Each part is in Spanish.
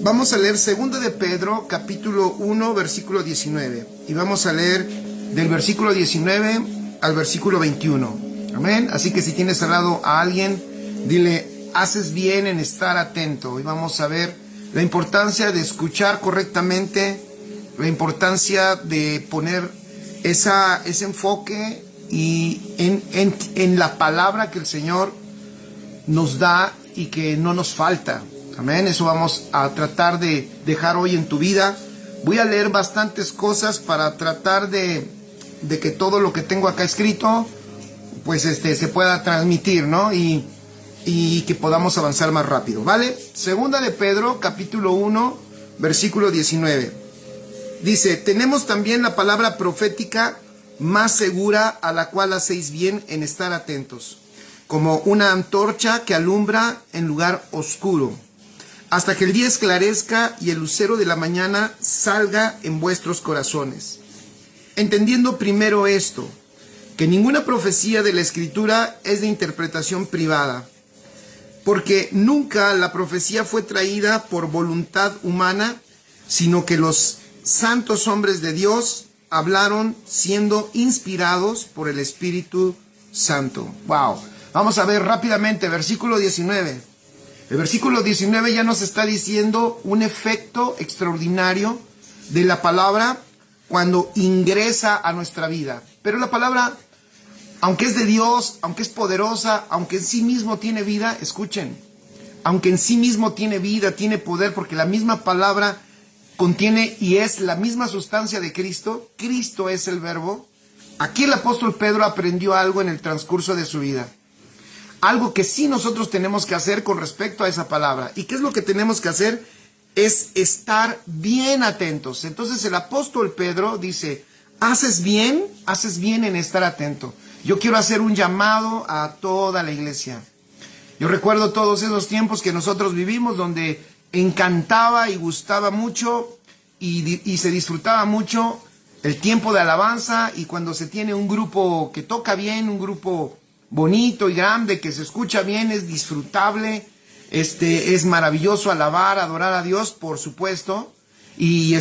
Vamos a leer 2 de Pedro, capítulo 1, versículo 19. Y vamos a leer del versículo 19 al versículo 21. Amén. Así que si tienes al lado a alguien, dile, haces bien en estar atento. Y vamos a ver la importancia de escuchar correctamente, la importancia de poner ese enfoque y en la palabra que el Señor nos da y que no nos falta. Amén. Eso vamos a tratar de dejar hoy en tu vida. Voy a leer bastantes cosas para tratar de que todo lo que tengo acá escrito pues se pueda transmitir, ¿no? Y que podamos avanzar más rápido, ¿vale? Segunda de Pedro, capítulo 1, versículo 19. Dice, tenemos también la palabra profética más segura, a la cual hacéis bien en estar atentos, como una antorcha que alumbra en lugar oscuro, hasta que el día esclarezca y el lucero de la mañana salga en vuestros corazones. Entendiendo primero esto, que ninguna profecía de la Escritura es de interpretación privada, porque nunca la profecía fue traída por voluntad humana, sino que los santos hombres de Dios hablaron siendo inspirados por el Espíritu Santo. Wow. Vamos a ver rápidamente, versículo 19. El versículo 19 ya nos está diciendo un efecto extraordinario de la palabra cuando ingresa a nuestra vida. Pero la palabra, aunque es de Dios, aunque es poderosa, aunque en sí mismo tiene vida, escuchen, aunque en sí mismo tiene vida, tiene poder, porque la misma palabra contiene y es la misma sustancia de Cristo. Cristo es el verbo. Aquí el apóstol Pedro aprendió algo en el transcurso de su vida. Algo que sí nosotros tenemos que hacer con respecto a esa palabra. ¿Y qué es lo que tenemos que hacer? Es estar bien atentos. Entonces el apóstol Pedro dice, haces bien en estar atento. Yo quiero hacer un llamado a toda la iglesia. Yo recuerdo todos esos tiempos que nosotros vivimos donde encantaba y gustaba mucho y se disfrutaba mucho el tiempo de alabanza, y cuando se tiene un grupo que toca bien, un grupo bonito y grande, que se escucha bien, es disfrutable, es maravilloso alabar, adorar a Dios, por supuesto, y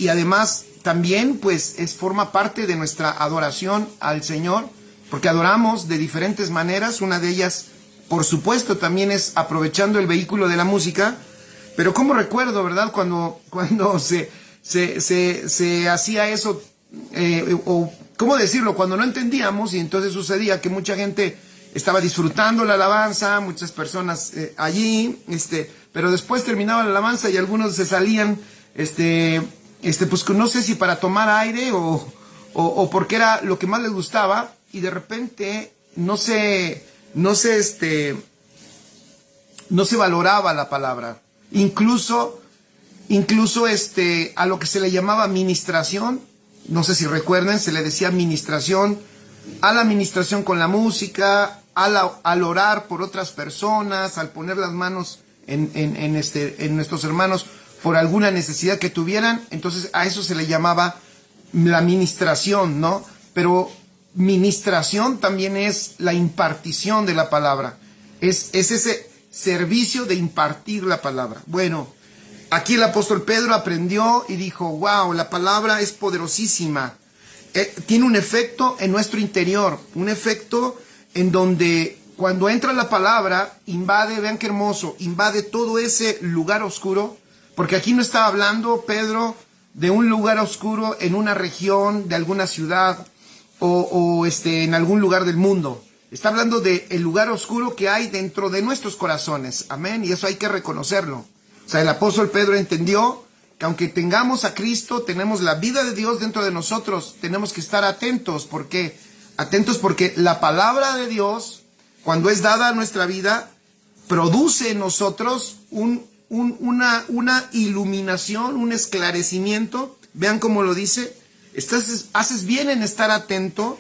además también pues forma parte de nuestra adoración al Señor, porque adoramos de diferentes maneras. Una de ellas, por supuesto, también es aprovechando el vehículo de la música. Pero como recuerdo, ¿verdad? Cuando se hacía eso, o ¿cómo decirlo? Cuando no entendíamos, y entonces sucedía que mucha gente estaba disfrutando la alabanza, muchas personas allí, pero después terminaba la alabanza y algunos se salían, pues no sé si para tomar aire o porque era lo que más les gustaba, y de repente no se valoraba la palabra. Incluso a lo que se le llamaba ministración, no sé si recuerden, se le decía ministración, a la ministración con la música, al orar por otras personas, al poner las manos en nuestros hermanos por alguna necesidad que tuvieran. Entonces a eso se le llamaba la ministración, ¿no? Pero ministración también es la impartición de la palabra, es ese servicio de impartir la palabra. Bueno, aquí el apóstol Pedro aprendió y dijo, wow, la palabra es poderosísima. Tiene un efecto en nuestro interior, un efecto en donde cuando entra la palabra, invade, vean qué hermoso, invade todo ese lugar oscuro, porque aquí no estaba hablando Pedro de un lugar oscuro en una región de alguna ciudad o en algún lugar del mundo. Está hablando del lugar oscuro que hay dentro de nuestros corazones. Amén. Y eso hay que reconocerlo. O sea, el apóstol Pedro entendió que aunque tengamos a Cristo, tenemos la vida de Dios dentro de nosotros, tenemos que estar atentos. ¿Por qué? Atentos porque la palabra de Dios, cuando es dada a nuestra vida, produce en nosotros una iluminación, un esclarecimiento. Vean cómo lo dice. Haces bien en estar atento,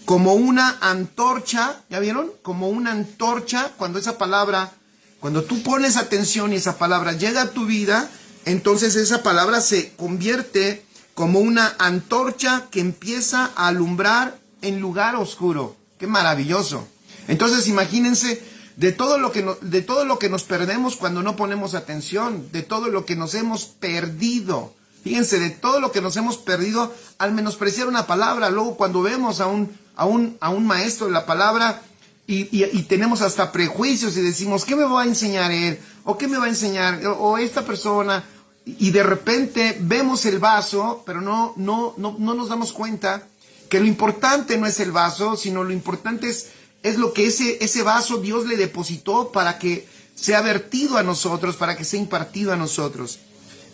como una antorcha, ¿ya vieron? Como una antorcha, cuando tú pones atención y esa palabra llega a tu vida, entonces esa palabra se convierte como una antorcha que empieza a alumbrar en lugar oscuro. ¡Qué maravilloso! Entonces imagínense de todo lo que nos perdemos cuando no ponemos atención, de todo lo que nos hemos perdido. Fíjense, de todo lo que nos hemos perdido al menospreciar una palabra. Luego cuando vemos a un maestro de la palabra y tenemos hasta prejuicios y decimos, ¿qué me va a enseñar él? ¿O qué me va a enseñar? O esta persona. Y de repente vemos el vaso, pero no nos damos cuenta que lo importante no es el vaso, sino lo importante es lo que ese vaso Dios le depositó para que sea vertido a nosotros, para que sea impartido a nosotros.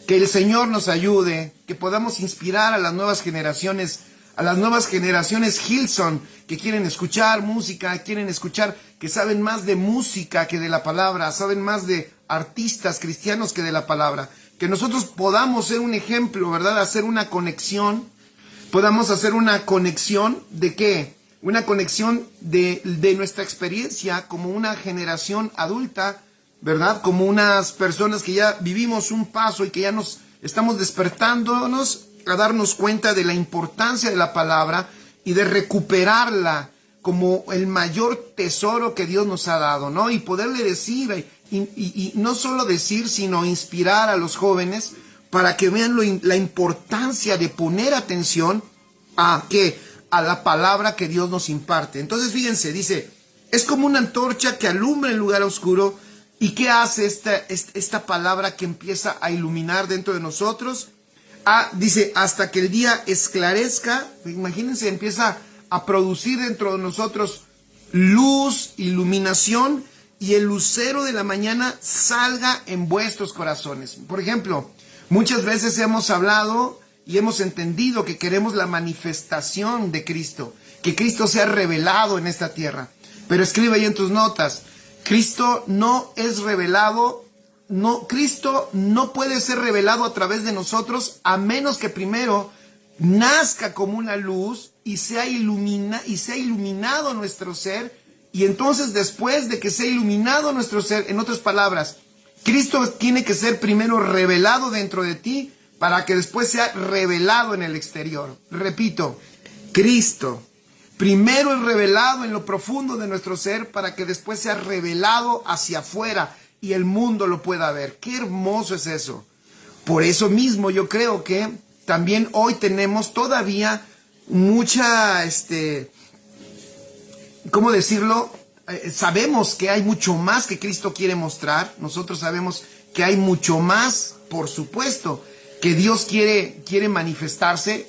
Que el Señor nos ayude, que podamos inspirar a las nuevas generaciones Hillsong, que quieren escuchar música, que saben más de música que de la palabra, saben más de artistas cristianos que de la palabra. Que nosotros podamos ser un ejemplo, ¿verdad? Hacer una conexión. Podamos hacer una conexión ¿de qué? Una conexión de nuestra experiencia como una generación adulta, ¿verdad? Como unas personas que ya vivimos un paso y que ya nos estamos despertándonos a darnos cuenta de la importancia de la palabra y de recuperarla como el mayor tesoro que Dios nos ha dado, ¿no? Y poderle decir, y no solo decir, sino inspirar a los jóvenes para que vean la importancia de poner atención a la palabra que Dios nos imparte. Entonces, fíjense, dice, es como una antorcha que alumbra el lugar oscuro. ¿Y qué hace esta palabra que empieza a iluminar dentro de nosotros? Dice, hasta que el día esclarezca. Imagínense, empieza a producir dentro de nosotros luz, iluminación, y el lucero de la mañana salga en vuestros corazones. Por ejemplo, muchas veces hemos hablado y hemos entendido que queremos la manifestación de Cristo, que Cristo sea revelado en esta tierra. Pero escribe ahí en tus notas, Cristo no es revelado, Cristo no puede ser revelado a través de nosotros a menos que primero nazca como una luz y sea iluminado nuestro ser. Y entonces, después de que sea iluminado nuestro ser, en otras palabras, Cristo tiene que ser primero revelado dentro de ti para que después sea revelado en el exterior. Repito, Cristo primero es revelado en lo profundo de nuestro ser para que después sea revelado hacia afuera y el mundo lo pueda ver. ¡Qué hermoso es eso! Por eso mismo yo creo que también hoy tenemos todavía mucha, ¿cómo decirlo? Sabemos que hay mucho más que Cristo quiere mostrar. Nosotros sabemos que hay mucho más, por supuesto, que Dios quiere manifestarse.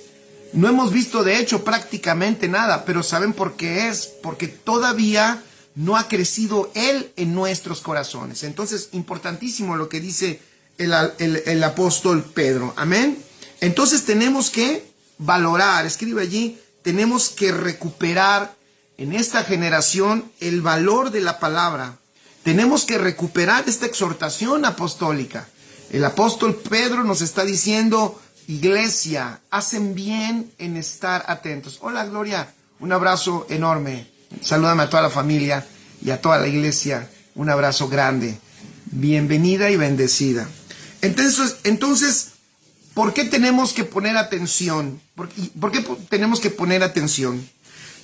No hemos visto, de hecho, prácticamente nada, pero ¿saben por qué es? Porque todavía no ha crecido Él en nuestros corazones. Entonces, importantísimo lo que dice el apóstol Pedro. Amén. Entonces tenemos que valorar, escribe allí, tenemos que recuperar en esta generación el valor de la palabra. Tenemos que recuperar esta exhortación apostólica. El apóstol Pedro nos está diciendo, iglesia, hacen bien en estar atentos. Hola Gloria, un abrazo enorme. Salúdame a toda la familia y a toda la iglesia. Un abrazo grande. Bienvenida y bendecida. Entonces, ¿por qué tenemos que poner atención? ¿Por qué tenemos que poner atención?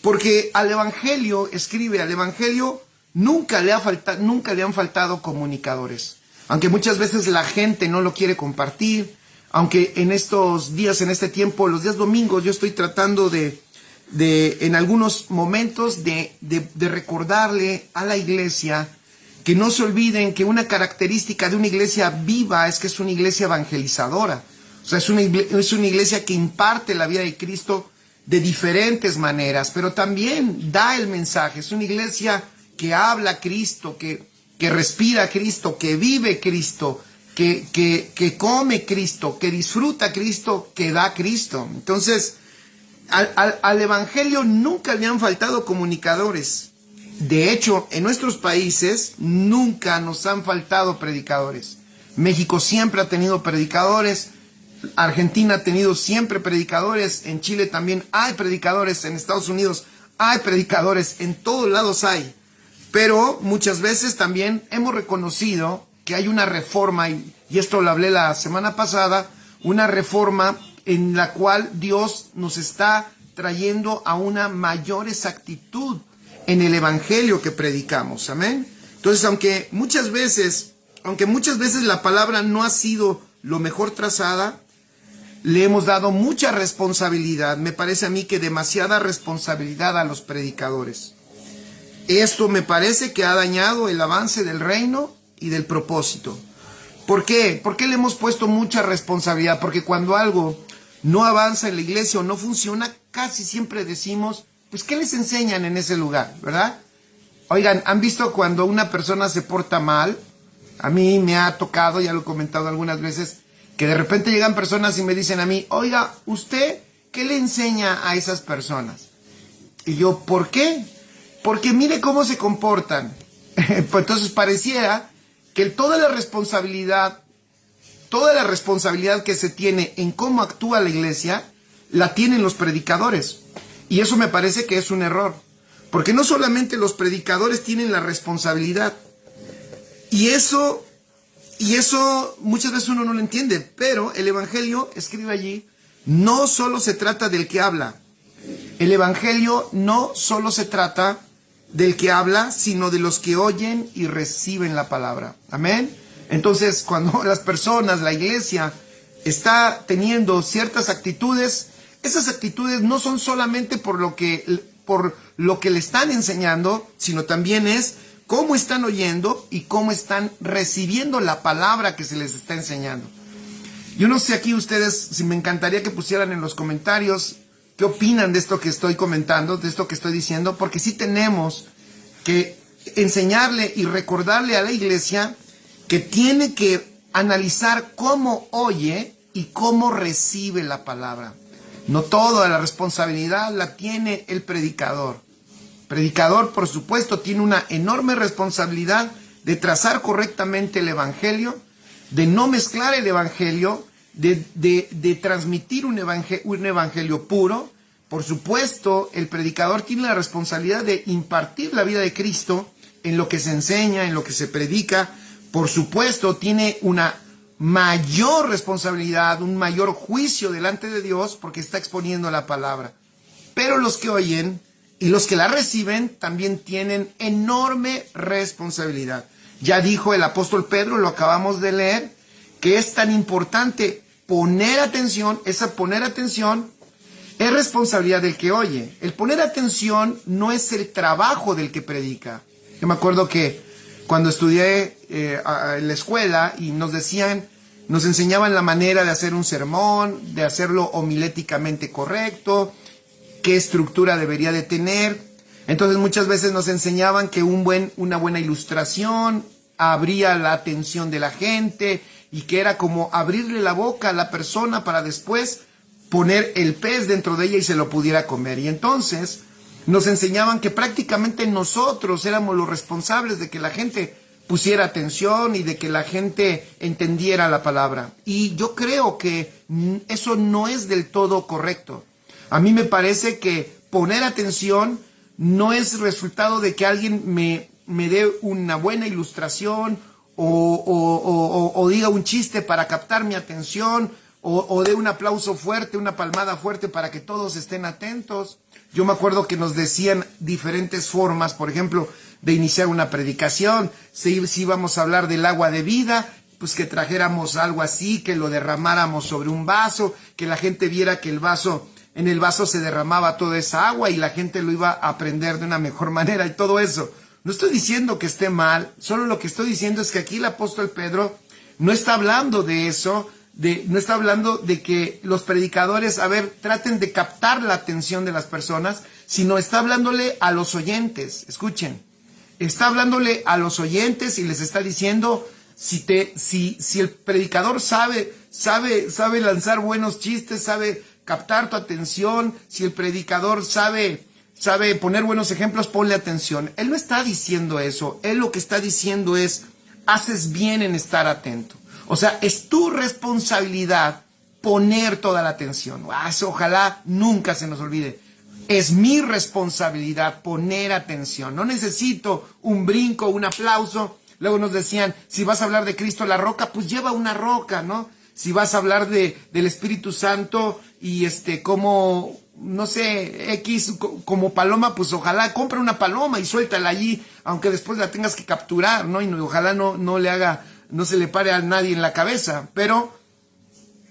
Porque al Evangelio, al Evangelio nunca le han faltado comunicadores. Aunque muchas veces la gente no lo quiere compartir, aunque en estos días, en este tiempo, los días domingos, yo estoy tratando en algunos momentos de recordarle a la iglesia que no se olviden que una característica de una iglesia viva es que es una iglesia evangelizadora. O sea, es una iglesia que imparte la vida de Cristo de diferentes maneras, pero también da el mensaje. Es una iglesia que habla a Cristo, que respira a Cristo, que vive Cristo, que come Cristo, que disfruta Cristo, que da Cristo. Entonces, al Evangelio nunca le han faltado comunicadores. De hecho, en nuestros países nunca nos han faltado predicadores. México siempre ha tenido predicadores. Argentina ha tenido siempre predicadores, en Chile también hay predicadores, en Estados Unidos hay predicadores, en todos lados hay. Pero muchas veces también hemos reconocido que hay una reforma, y esto lo hablé la semana pasada, una reforma en la cual Dios nos está trayendo a una mayor exactitud en el evangelio que predicamos, amén. Entonces, aunque muchas veces la palabra no ha sido lo mejor trazada, le hemos dado mucha responsabilidad, me parece a mí que demasiada responsabilidad a los predicadores. Esto me parece que ha dañado el avance del reino y del propósito. ¿Por qué? ¿Por qué le hemos puesto mucha responsabilidad? Porque cuando algo no avanza en la iglesia o no funciona, casi siempre decimos, pues, ¿qué les enseñan en ese lugar? ¿Verdad? Oigan, ¿han visto cuando una persona se porta mal? A mí me ha tocado, ya lo he comentado algunas veces, que de repente llegan personas y me dicen a mí, oiga, ¿usted qué le enseña a esas personas? Y yo, ¿por qué? Porque mire cómo se comportan. Pues entonces pareciera que toda la responsabilidad que se tiene en cómo actúa la iglesia, la tienen los predicadores. Y eso me parece que es un error. Porque no solamente los predicadores tienen la responsabilidad. Y eso muchas veces uno no lo entiende. Pero el Evangelio, escribe allí, no solo se trata del que habla. El Evangelio no solo se trata del que habla, sino de los que oyen y reciben la palabra. Amén. Entonces, cuando las personas, la iglesia, está teniendo ciertas actitudes, esas actitudes no son solamente por lo que le están enseñando, sino también es cómo están oyendo y cómo están recibiendo la palabra que se les está enseñando. Yo no sé aquí ustedes, si me encantaría que pusieran en los comentarios qué opinan de esto que estoy comentando, de esto que estoy diciendo, porque sí tenemos que enseñarle y recordarle a la iglesia que tiene que analizar cómo oye y cómo recibe la palabra. No toda la responsabilidad la tiene el predicador. El predicador, por supuesto, tiene una enorme responsabilidad de trazar correctamente el evangelio, de no mezclar el evangelio, de transmitir un evangelio puro. Por supuesto, el predicador tiene la responsabilidad de impartir la vida de Cristo en lo que se enseña, en lo que se predica. Por supuesto, tiene una mayor responsabilidad, un mayor juicio delante de Dios porque está exponiendo la palabra. Pero los que oyen y los que la reciben también tienen enorme responsabilidad. Ya dijo el apóstol Pedro, lo acabamos de leer, que es tan importante poner atención. Esa poner atención es responsabilidad del que oye. El poner atención no es el trabajo del que predica. Yo me acuerdo que cuando estudié en la escuela y nos enseñaban la manera de hacer un sermón, de hacerlo homiléticamente correcto, qué estructura debería de tener. Entonces muchas veces nos enseñaban que una buena ilustración abría la atención de la gente y que era como abrirle la boca a la persona para después poner el pez dentro de ella y se lo pudiera comer. Y entonces nos enseñaban que prácticamente nosotros éramos los responsables de que la gente pusiera atención y de que la gente entendiera la palabra. Y yo creo que eso no es del todo correcto. A mí me parece que poner atención no es resultado de que alguien me dé una buena ilustración o diga un chiste para captar mi atención o dé un aplauso fuerte, una palmada fuerte para que todos estén atentos. Yo me acuerdo que nos decían diferentes formas, por ejemplo, de iniciar una predicación. Si íbamos a hablar del agua de vida, pues que trajéramos algo así, que lo derramáramos sobre un vaso, que la gente viera que en el vaso se derramaba toda esa agua y la gente lo iba a aprender de una mejor manera y todo eso. No estoy diciendo que esté mal, solo lo que estoy diciendo es que aquí el apóstol Pedro no está hablando de eso, no está hablando de que los predicadores, traten de captar la atención de las personas, sino está hablándole a los oyentes. Escuchen, está hablándole a los oyentes y les está diciendo, si el predicador sabe lanzar buenos chistes, sabe captar tu atención, si el predicador sabe poner buenos ejemplos, ponle atención. Él no está diciendo eso, él lo que está diciendo es, haces bien en estar atento. O sea, es tu responsabilidad poner toda la atención. Eso ojalá nunca se nos olvide. Es mi responsabilidad poner atención. No necesito un brinco, un aplauso. Luego nos decían, si vas a hablar de Cristo la roca, pues lleva una roca, ¿no? Si vas a hablar del Espíritu Santo y cómo no sé, X como paloma, pues ojalá compra una paloma y suéltala allí, aunque después la tengas que capturar, ¿no? Y ojalá no le haga, no se le pare a nadie en la cabeza. Pero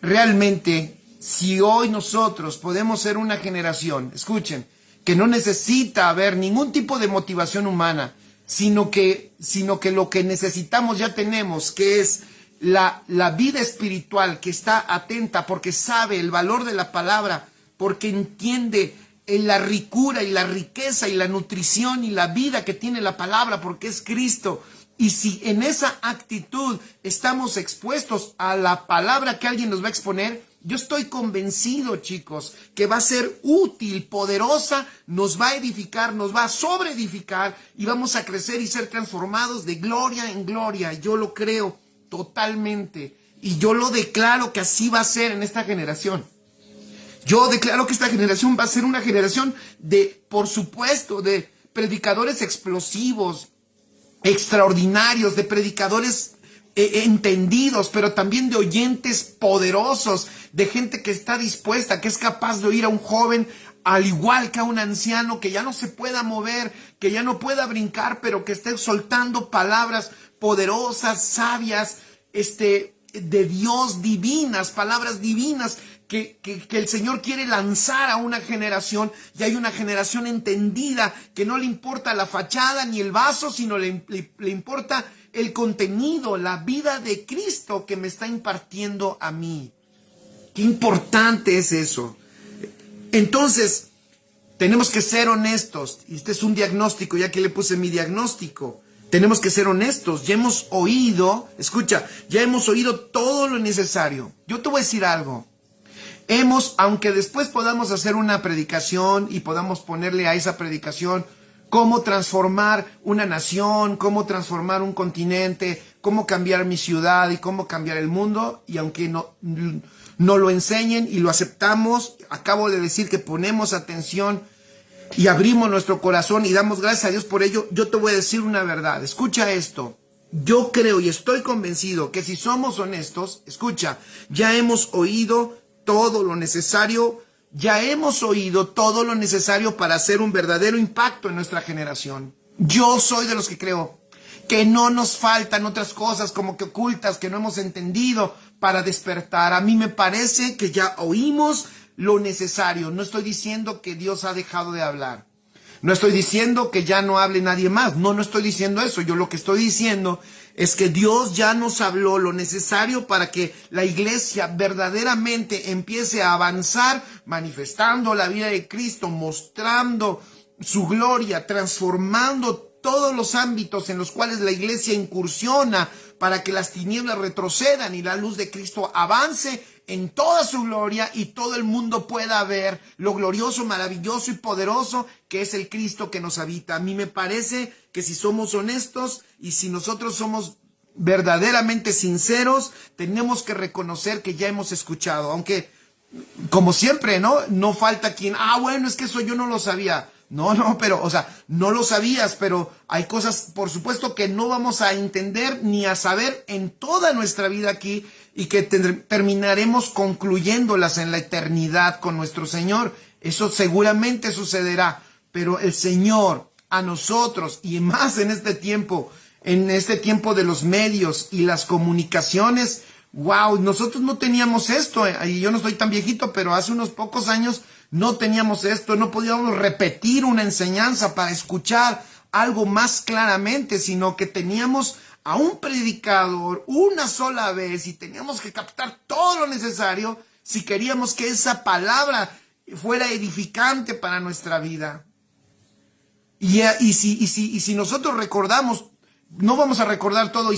realmente, si hoy nosotros podemos ser una generación, escuchen, que no necesita haber ningún tipo de motivación humana, sino que lo que necesitamos ya tenemos, que es la vida espiritual, que está atenta porque sabe el valor de la palabra, porque entiende la ricura y la riqueza y la nutrición y la vida que tiene la palabra, porque es Cristo. Y si en esa actitud estamos expuestos a la palabra que alguien nos va a exponer, yo estoy convencido, chicos, que va a ser útil, poderosa, nos va a edificar, nos va a sobreedificar y vamos a crecer y ser transformados de gloria en gloria. Yo lo creo totalmente y yo lo declaro que así va a ser en esta generación. Yo declaro que esta generación va a ser una generación de, por supuesto, de predicadores explosivos, extraordinarios, de predicadores entendidos, pero también de oyentes poderosos, de gente que está dispuesta, que es capaz de oír a un joven al igual que a un anciano que ya no se pueda mover, que ya no pueda brincar, pero que esté soltando palabras poderosas, sabias, de Dios, divinas, palabras divinas que el Señor quiere lanzar a una generación, y hay una generación entendida que no le importa la fachada ni el vaso, sino le importa el contenido, la vida de Cristo que me está impartiendo a mí. Qué importante es eso. Entonces, tenemos que ser honestos. Y este es un diagnóstico, ya que le puse mi diagnóstico. Tenemos que ser honestos. Ya hemos oído, escucha, ya hemos oído todo lo necesario. Yo te voy a decir algo. Aunque después podamos hacer una predicación y podamos ponerle a esa predicación cómo transformar una nación, cómo transformar un continente, cómo cambiar mi ciudad y cómo cambiar el mundo, y aunque no lo enseñen y lo aceptamos, acabo de decir que ponemos atención y abrimos nuestro corazón y damos gracias a Dios por ello, yo te voy a decir una verdad. Escucha esto. Yo creo y estoy convencido que si somos honestos, escucha, ya hemos oído todo lo necesario, para hacer un verdadero impacto en nuestra generación. Yo soy de los que creo que no nos faltan otras cosas como que ocultas, que no hemos entendido para despertar. A mí me parece que ya oímos lo necesario. No estoy diciendo que Dios ha dejado de hablar. No estoy diciendo que ya no hable nadie más. No estoy diciendo eso. Yo lo que estoy diciendo es que Dios ya nos habló lo necesario para que la iglesia verdaderamente empiece a avanzar, manifestando la vida de Cristo, mostrando su gloria, transformando todos los ámbitos en los cuales la iglesia incursiona para que las tinieblas retrocedan y la luz de Cristo avance en toda su gloria y todo el mundo pueda ver lo glorioso, maravilloso y poderoso que es el Cristo que nos habita. A mí me parece que si somos honestos y si nosotros somos verdaderamente sinceros, tenemos que reconocer que ya hemos escuchado, aunque como siempre, no falta quien, bueno, es que eso yo no lo sabía. No, pero, no lo sabías, pero hay cosas, por supuesto, que no vamos a entender ni a saber en toda nuestra vida aquí y que terminaremos concluyéndolas en la eternidad con nuestro Señor. Eso seguramente sucederá, pero el Señor a nosotros, y más en este tiempo de los medios y las comunicaciones, wow, nosotros no teníamos esto, y yo no estoy tan viejito, pero hace unos pocos años no teníamos esto, no podíamos repetir una enseñanza para escuchar algo más claramente, sino que teníamos a un predicador una sola vez y teníamos que captar todo lo necesario si queríamos que esa palabra fuera edificante para nuestra vida. Y si nosotros recordamos, no vamos a recordar todo,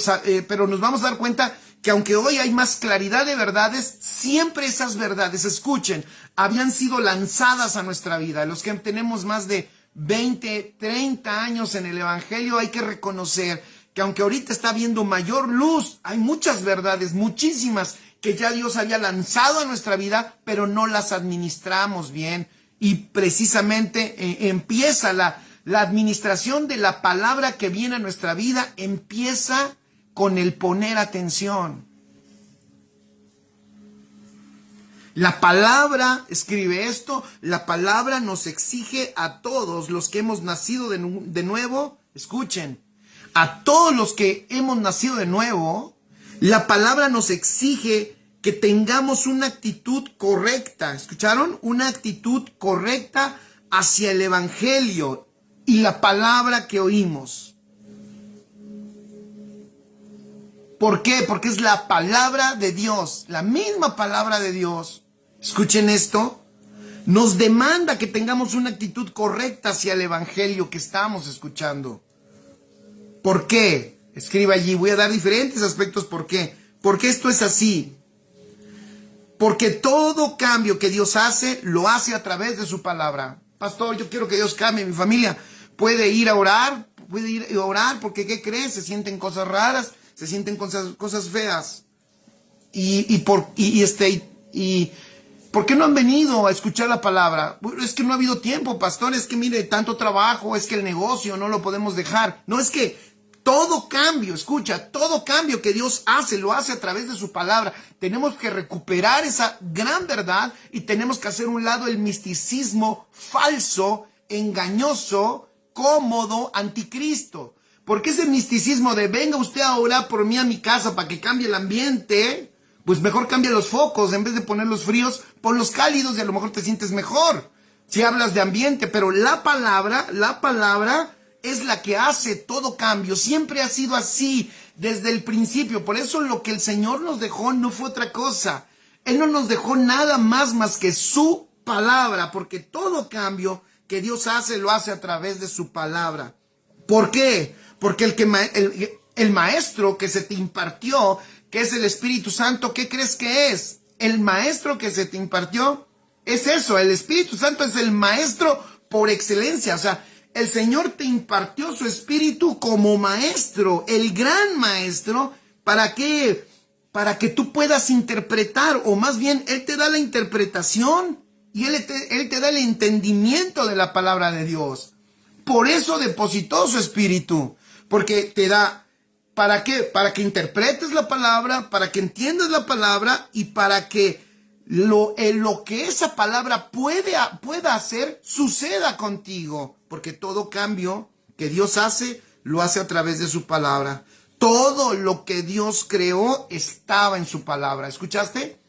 pero nos vamos a dar cuenta que aunque hoy hay más claridad de verdades, siempre esas verdades, escuchen, habían sido lanzadas a nuestra vida. Los que tenemos más de 20, 30 años en el Evangelio, hay que reconocer que aunque ahorita está habiendo mayor luz, hay muchas verdades, muchísimas, que ya Dios había lanzado a nuestra vida, pero no las administramos bien. Y precisamente empieza la administración de la palabra que viene a nuestra vida, empieza con el poner atención. La palabra, escribe esto, la palabra nos exige a todos los que hemos nacido de nuevo, escuchen, a todos los que hemos nacido de nuevo, la palabra nos exige que tengamos una actitud correcta, ¿escucharon? Una actitud correcta hacia el evangelio y la palabra que oímos. ¿Por qué? Porque es la palabra de Dios, la misma palabra de Dios. Escuchen esto, nos demanda que tengamos una actitud correcta hacia el evangelio que estamos escuchando. ¿Por qué? Escriba allí, voy a dar diferentes aspectos por qué. Porque esto es así. Porque todo cambio que Dios hace, lo hace a través de su palabra. Pastor, yo quiero que Dios cambie mi familia. Puede ir a orar, porque ¿qué crees? Se sienten cosas raras, se sienten cosas feas. ¿Por qué no han venido a escuchar la palabra? Es que no ha habido tiempo, pastor, es que mire, tanto trabajo, es que el negocio no lo podemos dejar. No, es que todo cambio, escucha, todo cambio que Dios hace, lo hace a través de su palabra. Tenemos que recuperar esa gran verdad y tenemos que hacer a un lado el misticismo falso, engañoso, cómodo, anticristo. Porque ese misticismo de venga usted a orar por mí a mi casa para que cambie el ambiente, pues mejor cambia los focos, en vez de ponerlos fríos, ponlos cálidos y a lo mejor te sientes mejor. Si hablas de ambiente, pero la palabra es la que hace todo cambio. Siempre ha sido así desde el principio. Por eso lo que el Señor nos dejó no fue otra cosa. Él no nos dejó nada más que su palabra, porque todo cambio que Dios hace, lo hace a través de su palabra. ¿Por qué? Porque el maestro que se te impartió, que es el Espíritu Santo, ¿qué crees que es? El maestro que se te impartió es eso, el Espíritu Santo es el maestro por excelencia. O sea, el Señor te impartió su Espíritu como maestro, el gran maestro. ¿Para qué? Para que tú puedas interpretar, o más bien, Él te da la interpretación y Él te da el entendimiento de la palabra de Dios. Por eso depositó su Espíritu, porque te da, ¿para qué? Para que interpretes la palabra, para que entiendas la palabra y para que lo que esa palabra pueda hacer, suceda contigo. Porque todo cambio que Dios hace, lo hace a través de su palabra. Todo lo que Dios creó estaba en su palabra. ¿Escuchaste?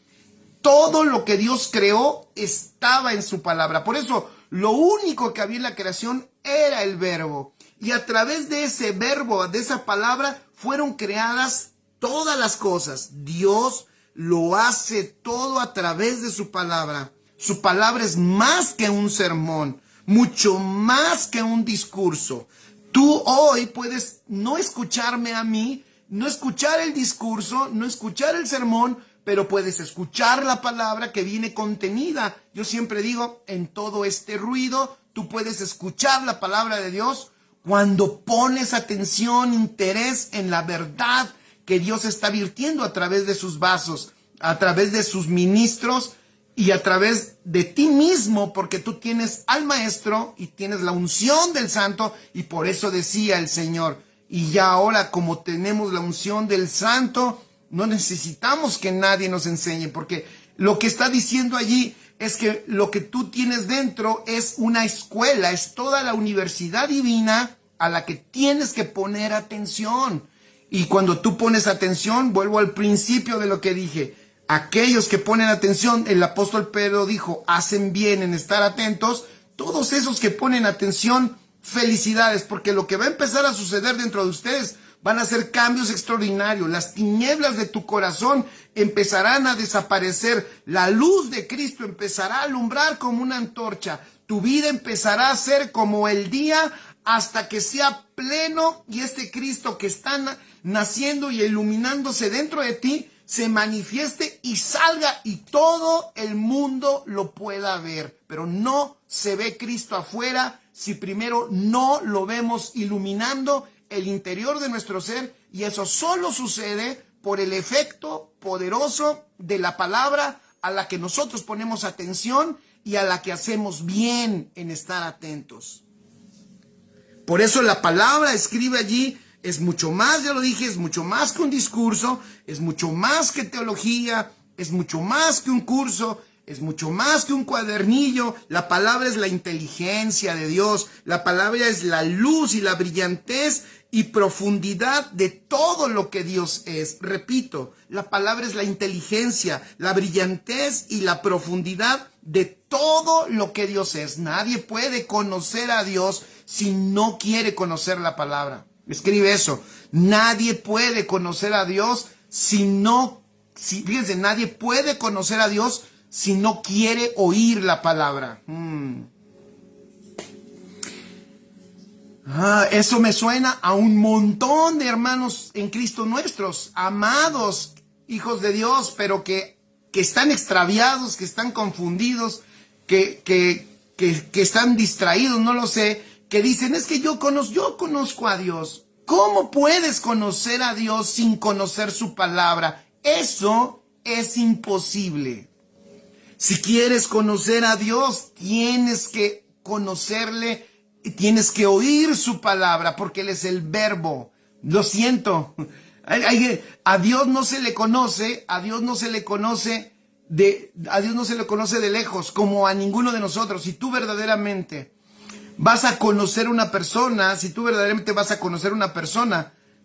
Todo lo que Dios creó estaba en su palabra. Por eso, lo único que había en la creación era el verbo. Y a través de ese verbo, de esa palabra, fueron creadas todas las cosas. Dios lo hace todo a través de su palabra. Su palabra es más que un sermón, mucho más que un discurso. Tú hoy puedes no escucharme a mí, no escuchar el discurso, no escuchar el sermón, pero puedes escuchar la palabra que viene contenida. Yo siempre digo, en todo este ruido, tú puedes escuchar la palabra de Dios cuando pones atención, interés en la verdad que Dios está virtiendo a través de sus vasos, a través de sus ministros y a través de ti mismo, porque tú tienes al Maestro y tienes la unción del Santo, y por eso decía el Señor, y ya ahora como tenemos la unción del Santo, no necesitamos que nadie nos enseñe, porque lo que está diciendo allí es que lo que tú tienes dentro es una escuela, es toda la universidad divina a la que tienes que poner atención. Y cuando tú pones atención, vuelvo al principio de lo que dije, aquellos que ponen atención, el apóstol Pedro dijo, hacen bien en estar atentos. Todos esos que ponen atención, felicidades, porque lo que va a empezar a suceder dentro de ustedes van a ser cambios extraordinarios. Las tinieblas de tu corazón empezarán a desaparecer. La luz de Cristo empezará a alumbrar como una antorcha. Tu vida empezará a ser como el día hasta que sea pleno y este Cristo que está naciendo y iluminándose dentro de ti se manifieste y salga y todo el mundo lo pueda ver. Pero no se ve Cristo afuera si primero no lo vemos iluminando el interior de nuestro ser, y eso solo sucede por el efecto poderoso de la palabra a la que nosotros ponemos atención y a la que hacemos bien en estar atentos. Por eso la palabra, escribe allí, es mucho más, ya lo dije, es mucho más que un discurso, es mucho más que teología, es mucho más que un curso, es mucho más que un cuadernillo. La palabra es la inteligencia de Dios. La palabra es la luz y la brillantez y profundidad de todo lo que Dios es. Repito, la palabra es la inteligencia, la brillantez y la profundidad de todo lo que Dios es. Nadie puede conocer a Dios si no quiere conocer la palabra. Escribe eso. Nadie puede conocer a Dios fíjense, nadie puede conocer a Dios si no quiere oír la palabra. Eso me suena a un montón de hermanos en Cristo nuestros, amados hijos de Dios, pero que están extraviados, que están confundidos, que están distraídos, no lo sé, que dicen, es que yo conozco a Dios. ¿Cómo puedes conocer a Dios sin conocer su palabra? Eso es imposible. Si quieres conocer a Dios, tienes que conocerle, tienes que oír su palabra, porque Él es el verbo. Lo siento. A Dios no se le conoce, a Dios no se le conoce de lejos, como a ninguno de nosotros. Si tú verdaderamente vas a conocer una persona,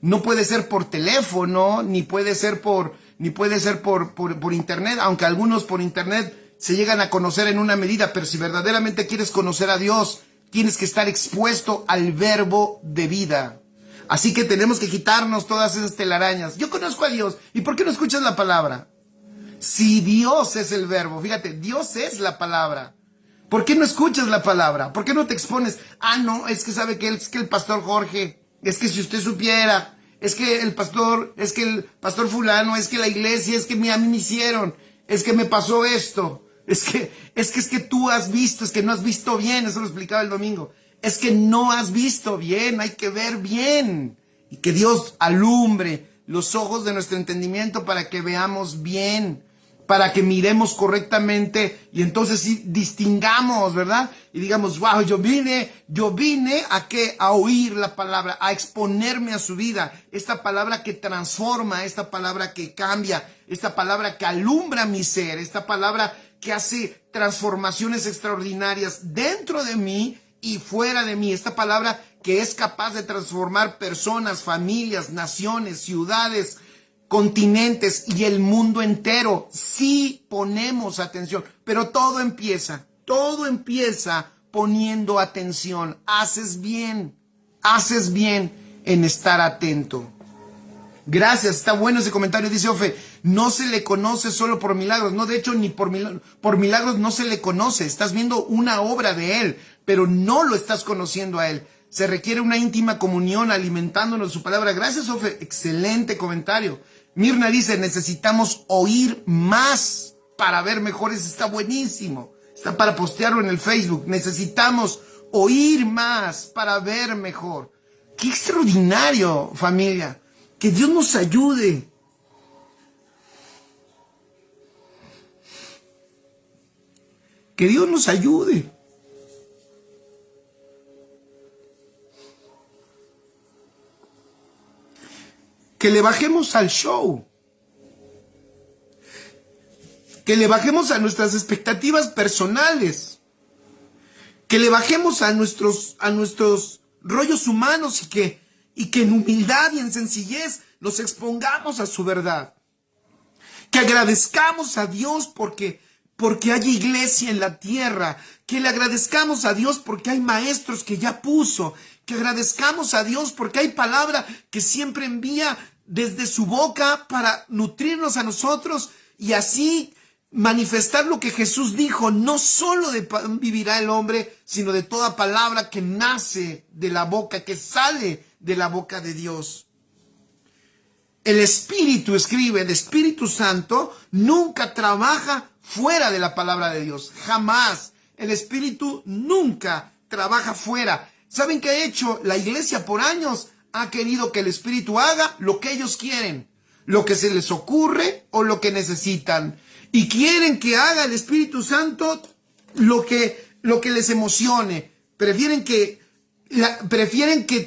no puede ser por teléfono, ni puede ser por internet, aunque algunos por internet se llegan a conocer en una medida, pero si verdaderamente quieres conocer a Dios, tienes que estar expuesto al verbo de vida. Así que tenemos que quitarnos todas esas telarañas. Yo conozco a Dios, ¿y por qué no escuchas la palabra? Si Dios es el verbo, fíjate, Dios es la palabra. ¿Por qué no escuchas la palabra? ¿Por qué no te expones? No, es que sabe que el pastor Jorge, es que si usted supiera, es que el pastor fulano, es que la iglesia, es que a mí me hicieron, es que me pasó esto, es que tú has visto, es que no has visto bien, eso lo explicaba el domingo, es que no has visto bien, hay que ver bien, y que Dios alumbre los ojos de nuestro entendimiento para que veamos bien, para que miremos correctamente y entonces sí distingamos, ¿verdad? Y digamos, wow, yo vine a oír la palabra, a exponerme a su vida, esta palabra que transforma, esta palabra que cambia, esta palabra que alumbra mi ser, esta palabra que hace transformaciones extraordinarias dentro de mí y fuera de mí, esta palabra que es capaz de transformar personas, familias, naciones, ciudades, continentes y el mundo entero, si ponemos atención. Pero todo empieza poniendo atención. Haces bien en estar atento. Gracias, está bueno ese comentario, dice Ofe. No se le conoce solo por milagros. No, de hecho, ni por milagros no se le conoce. Estás viendo una obra de Él, pero no lo estás conociendo a Él. Se requiere una íntima comunión alimentándonos de su palabra. Gracias, Ofe. Excelente comentario. Mirna dice, necesitamos oír más para ver mejor. Eso está buenísimo. Está para postearlo en el Facebook. Necesitamos oír más para ver mejor. ¡Qué extraordinario, familia! Que Dios nos ayude. Que Dios nos ayude. Que le bajemos al show. Que le bajemos a nuestras expectativas personales. Que le bajemos a nuestros rollos humanos y que en humildad y en sencillez nos expongamos a su verdad. Que agradezcamos a Dios porque hay iglesia en la tierra. Que le agradezcamos a Dios porque hay maestros que ya puso. Que agradezcamos a Dios porque hay palabra que siempre envía desde su boca para nutrirnos a nosotros y así manifestar lo que Jesús dijo. No solo de pan vivirá el hombre, sino de toda palabra que nace de la boca, que sale de la boca de Dios. El Espíritu, escribe, el Espíritu Santo nunca trabaja fuera de la palabra de Dios. Jamás. El Espíritu nunca trabaja fuera. ¿Saben qué ha hecho la iglesia por años? Ha querido que el Espíritu haga lo que ellos quieren, lo que se les ocurre o lo que necesitan. Y quieren que haga el Espíritu Santo lo que les emocione. Prefieren que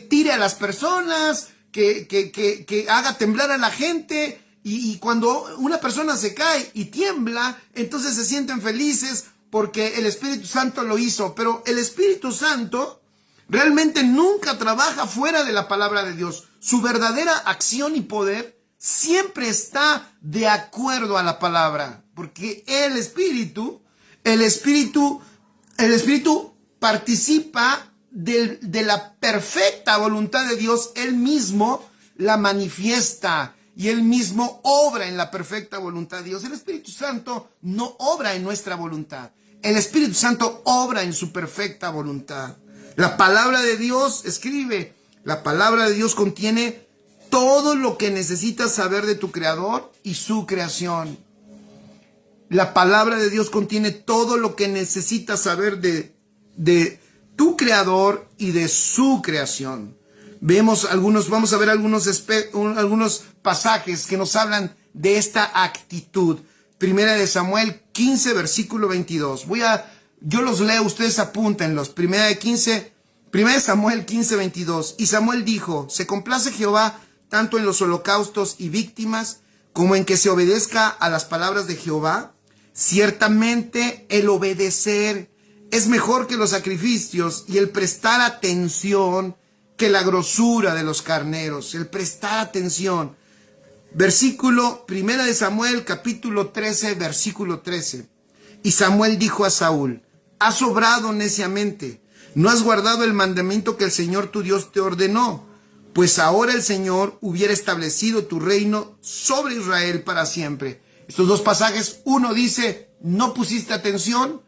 tire a las personas, que haga temblar a la gente Y cuando una persona se cae y tiembla, entonces se sienten felices porque el Espíritu Santo lo hizo. Pero el Espíritu Santo realmente nunca trabaja fuera de la palabra de Dios. Su verdadera acción y poder siempre está de acuerdo a la palabra. Porque el Espíritu participa de la perfecta voluntad de Dios. Él mismo la manifiesta y Él mismo obra en la perfecta voluntad de Dios. El Espíritu Santo no obra en nuestra voluntad. El Espíritu Santo obra en su perfecta voluntad. La palabra de Dios, escribe, la palabra de Dios contiene todo lo que necesitas saber de tu Creador y su creación. La palabra de Dios contiene todo lo que necesitas saber de tu Creador y de su creación. Vamos a ver algunos pasajes que nos hablan de esta actitud. Primera de Samuel 15, versículo 22. Yo los leo, ustedes apúntenlos. Primera de Samuel 15, 22. Y Samuel dijo: se complace Jehová tanto en los holocaustos y víctimas como en que se obedezca a las palabras de Jehová. Ciertamente el obedecer es mejor que los sacrificios, y el prestar atención que la grosura de los carneros. El prestar atención. Versículo, Primera de Samuel, capítulo 13, versículo 13. Y Samuel dijo a Saúl: has obrado neciamente, no has guardado el mandamiento que el Señor tu Dios te ordenó, pues ahora el Señor hubiera establecido tu reino sobre Israel para siempre. Estos dos pasajes, uno dice: no pusiste atención,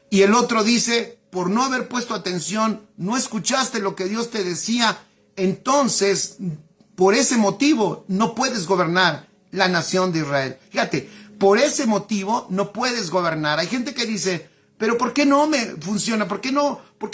y el otro dice: por no haber puesto atención, no escuchaste lo que Dios te decía, entonces por ese motivo no puedes gobernar la nación de Israel. Fíjate, por ese motivo no puedes gobernar. Hay gente que dice: pero ¿por qué no me funciona? ¿Por qué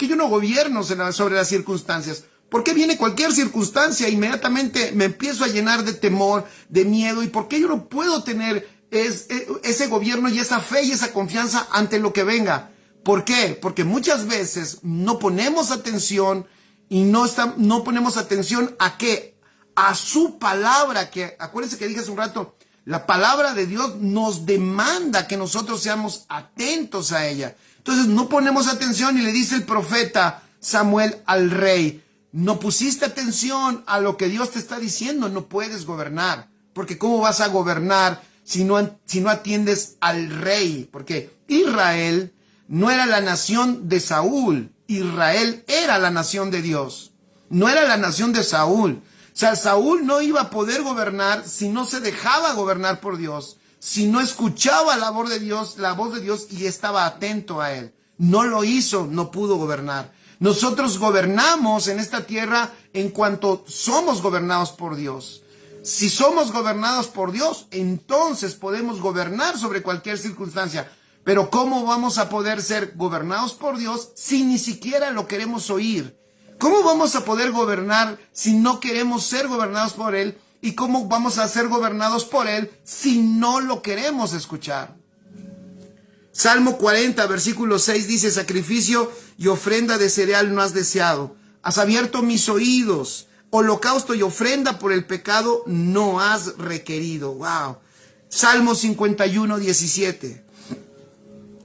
yo no gobierno sobre las circunstancias? ¿Por qué viene cualquier circunstancia? Inmediatamente me empiezo a llenar de temor, de miedo. ¿Y por qué yo no puedo tener ese gobierno y esa fe y esa confianza ante lo que venga? ¿Por qué? Porque muchas veces no ponemos atención y no ponemos atención ¿a qué? A su palabra, que acuérdense que dije hace un rato, la palabra de Dios nos demanda que nosotros seamos atentos a ella. Entonces no ponemos atención, y le dice el profeta Samuel al rey: no pusiste atención a lo que Dios te está diciendo, no puedes gobernar. Porque ¿cómo vas a gobernar si no atiendes al rey? Porque Israel no era la nación de Saúl, Israel era la nación de Dios, no era la nación de Saúl. O sea, Saúl no iba a poder gobernar si no se dejaba gobernar por Dios, si no escuchaba la voz de Dios y estaba atento a él. No lo hizo, no pudo gobernar. Nosotros gobernamos en esta tierra en cuanto somos gobernados por Dios. Si somos gobernados por Dios, entonces podemos gobernar sobre cualquier circunstancia. Pero ¿cómo vamos a poder ser gobernados por Dios si ni siquiera lo queremos oír? ¿Cómo vamos a poder gobernar si no queremos ser gobernados por Él? ¿Y cómo vamos a ser gobernados por Él si no lo queremos escuchar? Salmo 40, versículo 6 dice: sacrificio y ofrenda de cereal no has deseado. Has abierto mis oídos. Holocausto y ofrenda por el pecado no has requerido. Wow. Salmo 51, 17.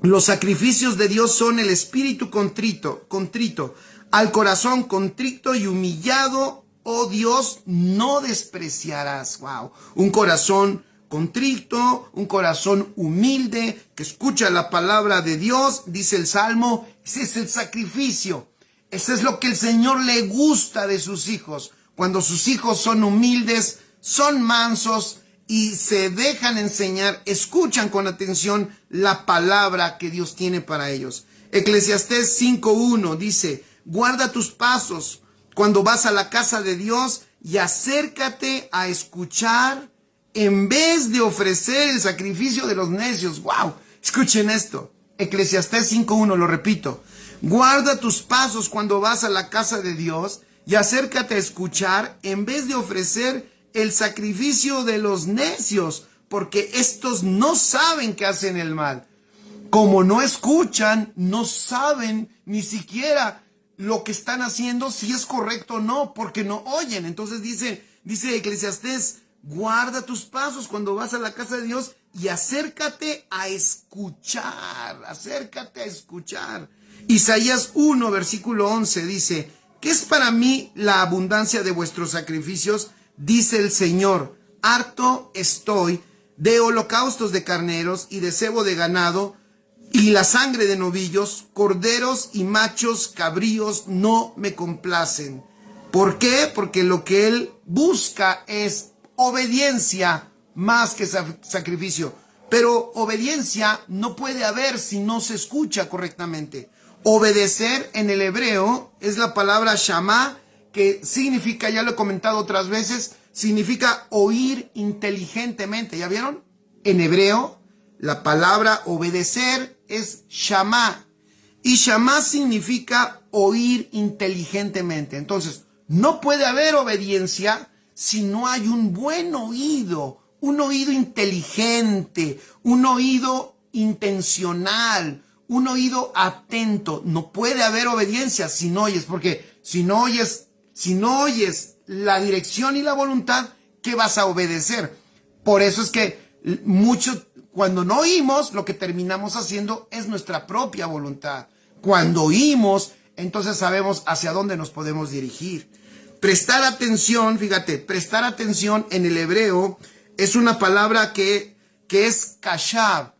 Los sacrificios de Dios son el espíritu contrito. Al corazón contrito y humillado, oh Dios, no despreciarás. Wow. Un corazón contrito, un corazón humilde, que escucha la palabra de Dios, dice el Salmo. Ese es el sacrificio. Ese es lo que el Señor le gusta de sus hijos. Cuando sus hijos son humildes, son mansos y se dejan enseñar, escuchan con atención la palabra que Dios tiene para ellos. Eclesiastés 5:1 dice: guarda tus pasos cuando vas a la casa de Dios y acércate a escuchar en vez de ofrecer el sacrificio de los necios. ¡Wow! Escuchen esto. Eclesiastés 5:1, lo repito. Guarda tus pasos cuando vas a la casa de Dios y acércate a escuchar en vez de ofrecer el sacrificio de los necios, porque estos no saben que hacen el mal. Como no escuchan, no saben ni siquiera lo que están haciendo, si es correcto o no, porque no oyen. Entonces dice Eclesiastés Guarda tus pasos cuando vas a la casa de Dios y acércate a escuchar, acércate a escuchar. Isaías 1, versículo 11 dice, ¿qué es para mí la abundancia de vuestros sacrificios? Dice el Señor, harto estoy de holocaustos de carneros y de cebo de ganado y la sangre de novillos, corderos y machos cabríos no me complacen. ¿Por qué? Porque lo que Él busca es obediencia más que sacrificio. Pero obediencia no puede haber si no se escucha correctamente. Obedecer en el hebreo es la palabra shama, que significa, ya lo he comentado otras veces, significa oír inteligentemente. ¿Ya vieron? En hebreo, la palabra obedecer es shama. Y shama significa oír inteligentemente. Entonces, no puede haber obediencia si no hay un buen oído, un oído inteligente, un oído intencional, un oído atento. No puede haber obediencia si no oyes, porque si no oyes la dirección y la voluntad, ¿qué vas a obedecer? Por eso es que cuando no oímos, lo que terminamos haciendo es nuestra propia voluntad. Cuando oímos, entonces sabemos hacia dónde nos podemos dirigir. Prestar atención, fíjate, prestar atención en el hebreo es una palabra que es kashab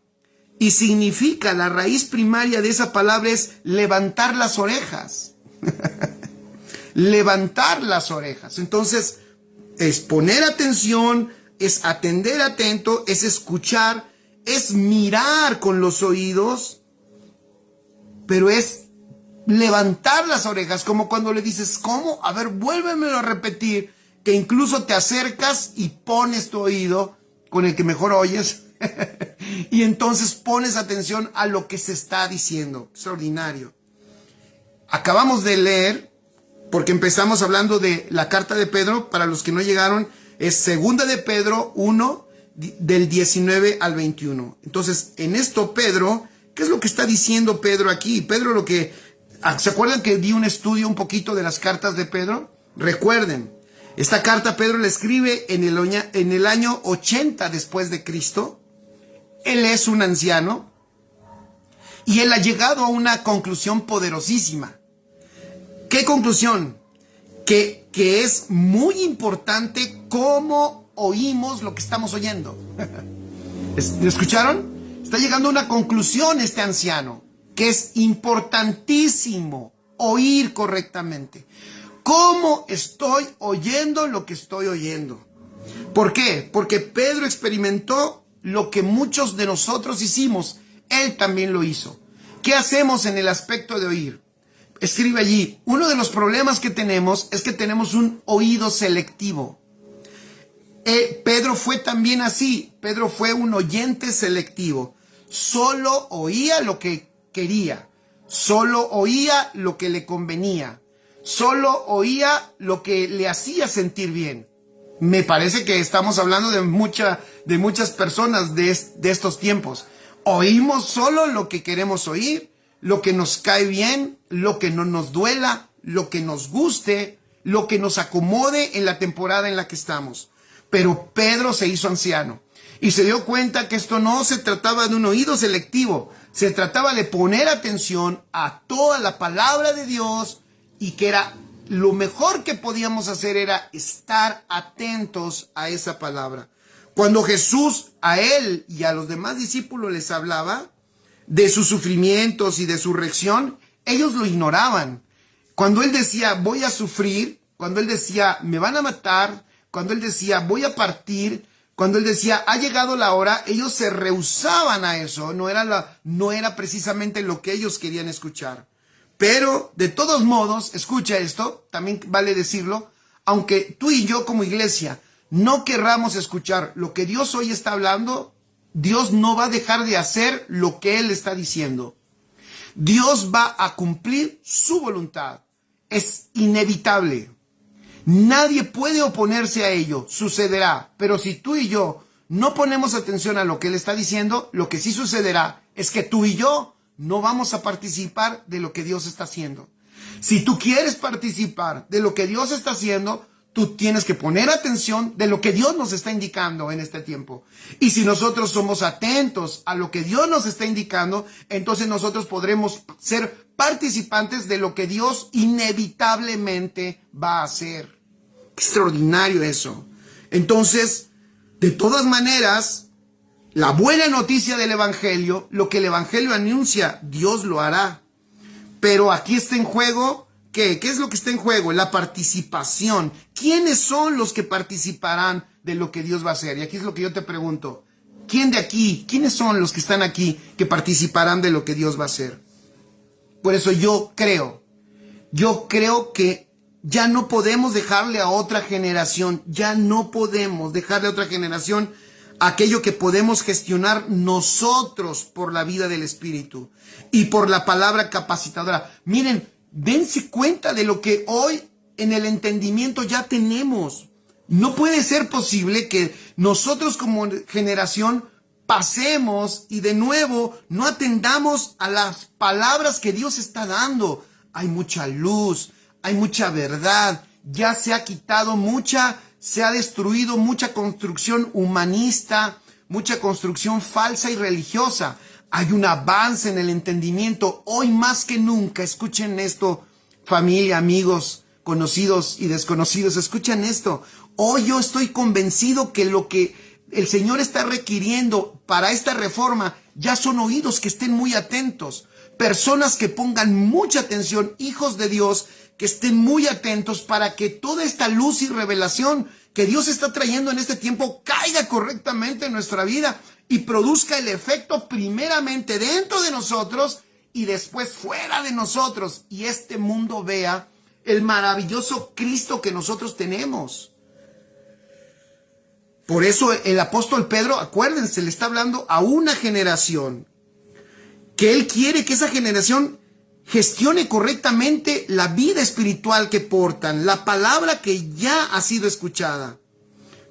y significa, la raíz primaria de esa palabra es levantar las orejas. Levantar las orejas. Entonces, es poner atención, es atender atento, es escuchar, es mirar con los oídos, pero es levantar las orejas, como cuando le dices, ¿cómo? A ver, vuélvemelo a repetir, que incluso te acercas y pones tu oído con el que mejor oyes y entonces pones atención a lo que se está diciendo. Extraordinario. Acabamos de leer, porque empezamos hablando de la carta de Pedro, para los que no llegaron, es segunda de Pedro 1, del 19 al 21. Entonces, en esto Pedro, ¿qué es lo que está diciendo Pedro aquí? Pedro ¿se acuerdan que di un estudio un poquito de las cartas de Pedro? Recuerden, esta carta Pedro la escribe en el año 80 después de Cristo. Él es un anciano y él ha llegado a una conclusión poderosísima. ¿Qué conclusión? Que es muy importante cómo oímos lo que estamos oyendo. ¿Lo escucharon? Está llegando a una conclusión este anciano, que es importantísimo oír correctamente. ¿Cómo estoy oyendo lo que estoy oyendo? ¿Por qué? Porque Pedro experimentó lo que muchos de nosotros hicimos. Él también lo hizo. ¿Qué hacemos en el aspecto de oír? Escribe allí, uno de los problemas que tenemos es que tenemos un oído selectivo. Pedro fue también así. Pedro fue un oyente selectivo. Solo oía lo que quería, solo oía lo que le convenía, solo oía lo que le hacía sentir bien. Me parece que estamos hablando de muchas personas de estos tiempos. Oímos solo lo que queremos oír, lo que nos cae bien, lo que no nos duela, lo que nos guste, lo que nos acomode en la temporada en la que estamos. Pero Pedro se hizo anciano y se dio cuenta que esto no se trataba de un oído selectivo, se trataba de poner atención a toda la palabra de Dios y que era lo mejor que podíamos hacer era estar atentos a esa palabra. Cuando Jesús a él y a los demás discípulos les hablaba de sus sufrimientos y de su resurrección, ellos lo ignoraban. Cuando él decía voy a sufrir, cuando él decía me van a matar, cuando él decía voy a partir, cuando él decía ha llegado la hora, ellos se rehusaban a eso. No era precisamente lo que ellos querían escuchar. Pero de todos modos, escucha esto, también vale decirlo, aunque tú y yo como iglesia no querramos escuchar lo que Dios hoy está hablando, Dios no va a dejar de hacer lo que Él está diciendo. Dios va a cumplir su voluntad. Es inevitable. Nadie puede oponerse a ello. Sucederá. Pero si tú y yo no ponemos atención a lo que Él está diciendo, lo que sí sucederá es que tú y yo no vamos a participar de lo que Dios está haciendo. Si tú quieres participar de lo que Dios está haciendo, tú tienes que poner atención de lo que Dios nos está indicando en este tiempo. Y si nosotros somos atentos a lo que Dios nos está indicando, entonces nosotros podremos ser participantes de lo que Dios inevitablemente va a hacer. Extraordinario eso. Entonces, de todas maneras, la buena noticia del Evangelio, lo que el Evangelio anuncia, Dios lo hará. Pero aquí está en juego, ¿qué? ¿Qué es lo que está en juego? La participación. ¿Quiénes son los que participarán de lo que Dios va a hacer? Y aquí es lo que yo te pregunto. ¿Quién de aquí? ¿Quiénes son los que están aquí que participarán de lo que Dios va a hacer? Por eso yo creo que ya no podemos dejarle a otra generación, aquello que podemos gestionar nosotros por la vida del Espíritu y por la palabra capacitadora. Miren, dense cuenta de lo que hoy en el entendimiento ya tenemos. No puede ser posible que nosotros como generación pasemos y de nuevo no atendamos a las palabras que Dios está dando. Hay mucha luz, hay mucha verdad, ya se ha quitado se ha destruido mucha construcción humanista, mucha construcción falsa y religiosa. Hay un avance en el entendimiento. Hoy más que nunca, escuchen esto, familia, amigos, conocidos y desconocidos, escuchen esto. Hoy yo estoy convencido que lo que el Señor está requiriendo para esta reforma ya son oídos que estén muy atentos. Personas que pongan mucha atención, hijos de Dios, que estén muy atentos para que toda esta luz y revelación que Dios está trayendo en este tiempo caiga correctamente en nuestra vida y produzca el efecto primeramente dentro de nosotros y después fuera de nosotros, y este mundo vea el maravilloso Cristo que nosotros tenemos. Por eso el apóstol Pedro, acuérdense, le está hablando a una generación que él quiere que esa generación gestione correctamente la vida espiritual que portan, la palabra que ya ha sido escuchada.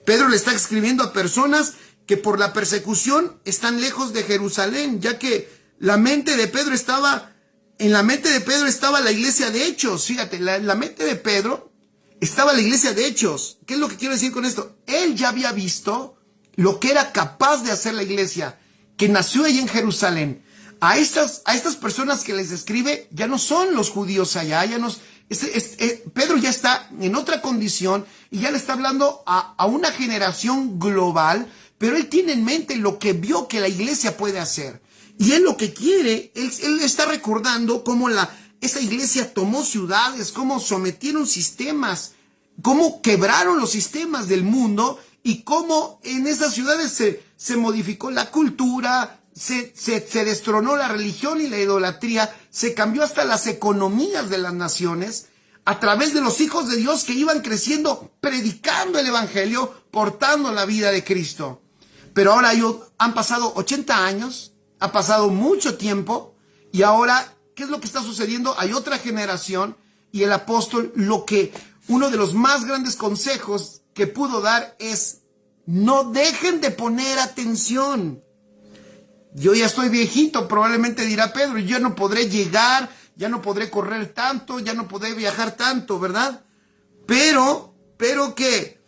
Pedro le está escribiendo a personas que por la persecución están lejos de Jerusalén, ya que en la mente de Pedro estaba la iglesia de Hechos. Fíjate, la mente de Pedro estaba la iglesia de Hechos. ¿Qué es lo que quiero decir con esto? Él ya había visto lo que era capaz de hacer la iglesia, que nació allí en Jerusalén. A estas personas que les escribe ya no son los judíos allá, Pedro ya está en otra condición y ya le está hablando a una generación global, pero él tiene en mente lo que vio que la iglesia puede hacer. Y él lo que quiere, él está recordando cómo esa iglesia tomó ciudades, cómo sometieron sistemas, cómo quebraron los sistemas del mundo y cómo en esas ciudades se modificó la cultura, se destronó la religión y la idolatría, se cambió hasta las economías de las naciones a través de los hijos de Dios que iban creciendo, predicando el evangelio, portando la vida de Cristo. Pero ahora han pasado 80 años, ha pasado mucho tiempo, y ahora, ¿qué es lo que está sucediendo? Hay otra generación, y el apóstol, uno de los más grandes consejos que pudo dar es: no dejen de poner atención. Yo ya estoy viejito, probablemente dirá Pedro, yo no podré llegar, ya no podré correr tanto, ya no podré viajar tanto, ¿verdad? Pero ¿qué?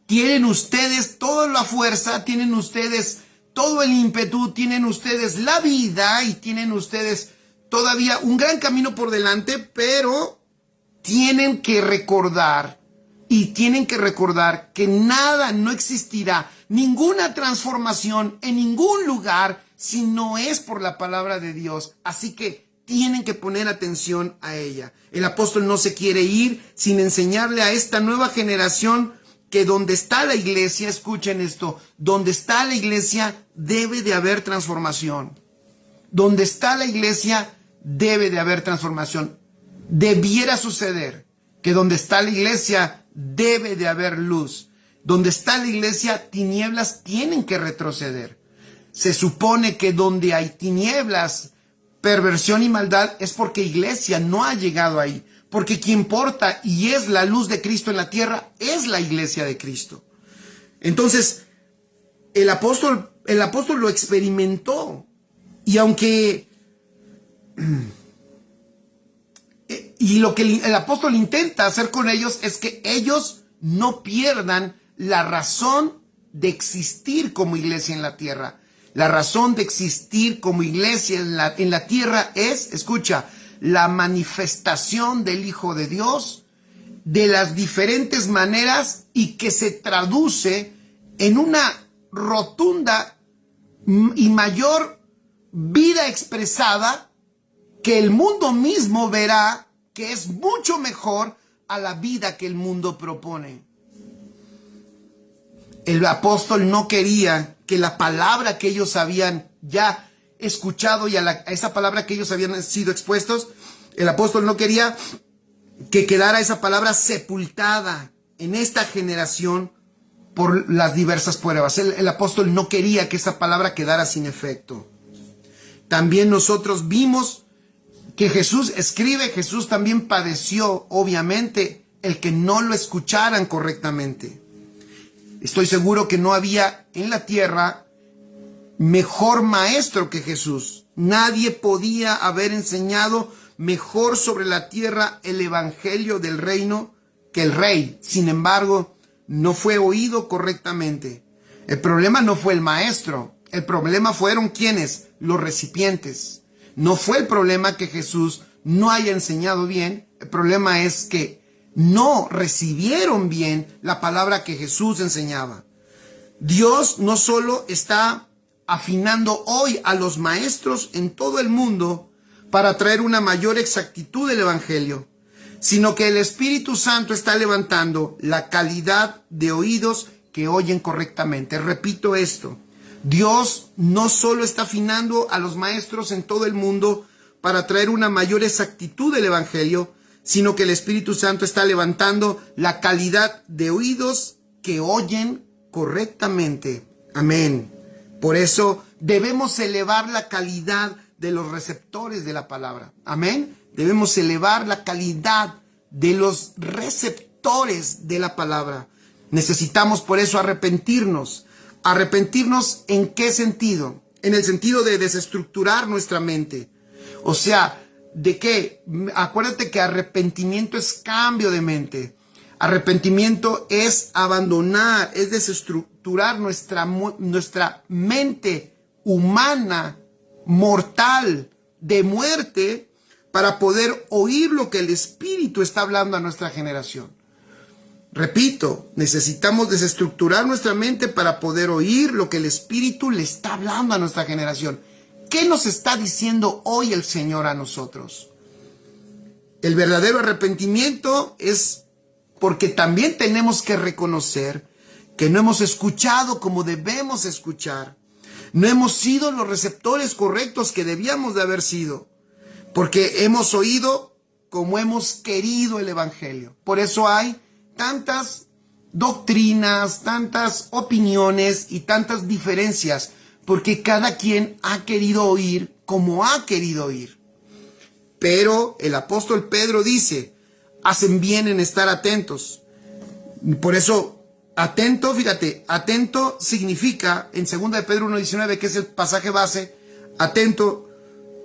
Tienen ustedes toda la fuerza, tienen ustedes todo el ímpetu, tienen ustedes la vida y tienen ustedes todavía un gran camino por delante, pero tienen que recordar que nada, no existirá, ninguna transformación en ningún lugar si no es por la palabra de Dios. Así que tienen que poner atención a ella. El apóstol no se quiere ir sin enseñarle a esta nueva generación que donde está la iglesia, escuchen esto, donde está la iglesia debe de haber transformación. Donde está la iglesia debe de haber transformación. Debiera suceder que donde está la iglesia debe de haber luz. Donde está la iglesia, tinieblas tienen que retroceder. Se supone que donde hay tinieblas, perversión y maldad es porque iglesia no ha llegado ahí. Porque quien porta y es la luz de Cristo en la tierra es la iglesia de Cristo. Entonces, el apóstol lo experimentó. Y Y lo que el apóstol intenta hacer con ellos es que ellos no pierdan la razón de existir como iglesia en la tierra. La razón de existir como iglesia en la tierra es, escucha, la manifestación del Hijo de Dios de las diferentes maneras y que se traduce en una rotunda y mayor vida expresada que el mundo mismo verá que es mucho mejor a la vida que el mundo propone. El apóstol no quería que la palabra que ellos habían ya escuchado y a esa palabra que ellos habían sido expuestos, el apóstol no quería que quedara esa palabra sepultada en esta generación por las diversas pruebas. El apóstol no quería que esa palabra quedara sin efecto. También nosotros vimos que Jesús escribe, Jesús también padeció, obviamente, el que no lo escucharan correctamente. Estoy seguro que no había en la tierra mejor maestro que Jesús. Nadie podía haber enseñado mejor sobre la tierra el evangelio del reino que el rey. Sin embargo, no fue oído correctamente. El problema no fue el maestro. El problema fueron ¿quiénes? Los recipientes. No fue el problema que Jesús no haya enseñado bien. El problema es que no recibieron bien la palabra que Jesús enseñaba. Dios no solo está afinando hoy a los maestros en todo el mundo para traer una mayor exactitud del evangelio, sino que el Espíritu Santo está levantando la calidad de oídos que oyen correctamente. Repito esto, Dios no solo está afinando a los maestros en todo el mundo para traer una mayor exactitud del evangelio, sino que el Espíritu Santo está levantando la calidad de oídos que oyen correctamente. Amén. Por eso debemos elevar la calidad de los receptores de la palabra. Amén. Debemos elevar la calidad de los receptores de la palabra. Necesitamos por eso arrepentirnos. ¿Arrepentirnos en qué sentido? En el sentido de desestructurar nuestra mente. O sea, ¿de qué? Acuérdate que arrepentimiento es cambio de mente. Arrepentimiento es abandonar, es desestructurar nuestra mente humana, mortal, de muerte, para poder oír lo que el Espíritu está hablando a nuestra generación. Repito, necesitamos desestructurar nuestra mente para poder oír lo que el Espíritu le está hablando a nuestra generación. ¿Qué nos está diciendo hoy el Señor a nosotros? El verdadero arrepentimiento es porque también tenemos que reconocer que no hemos escuchado como debemos escuchar. No hemos sido los receptores correctos que debíamos de haber sido, porque hemos oído como hemos querido el evangelio. Por eso hay tantas doctrinas, tantas opiniones y tantas diferencias, porque cada quien ha querido oír como ha querido oír. Pero el apóstol Pedro dice, hacen bien en estar atentos. Por eso, atento, fíjate, atento significa, en 2 de Pedro 1:19, que es el pasaje base, atento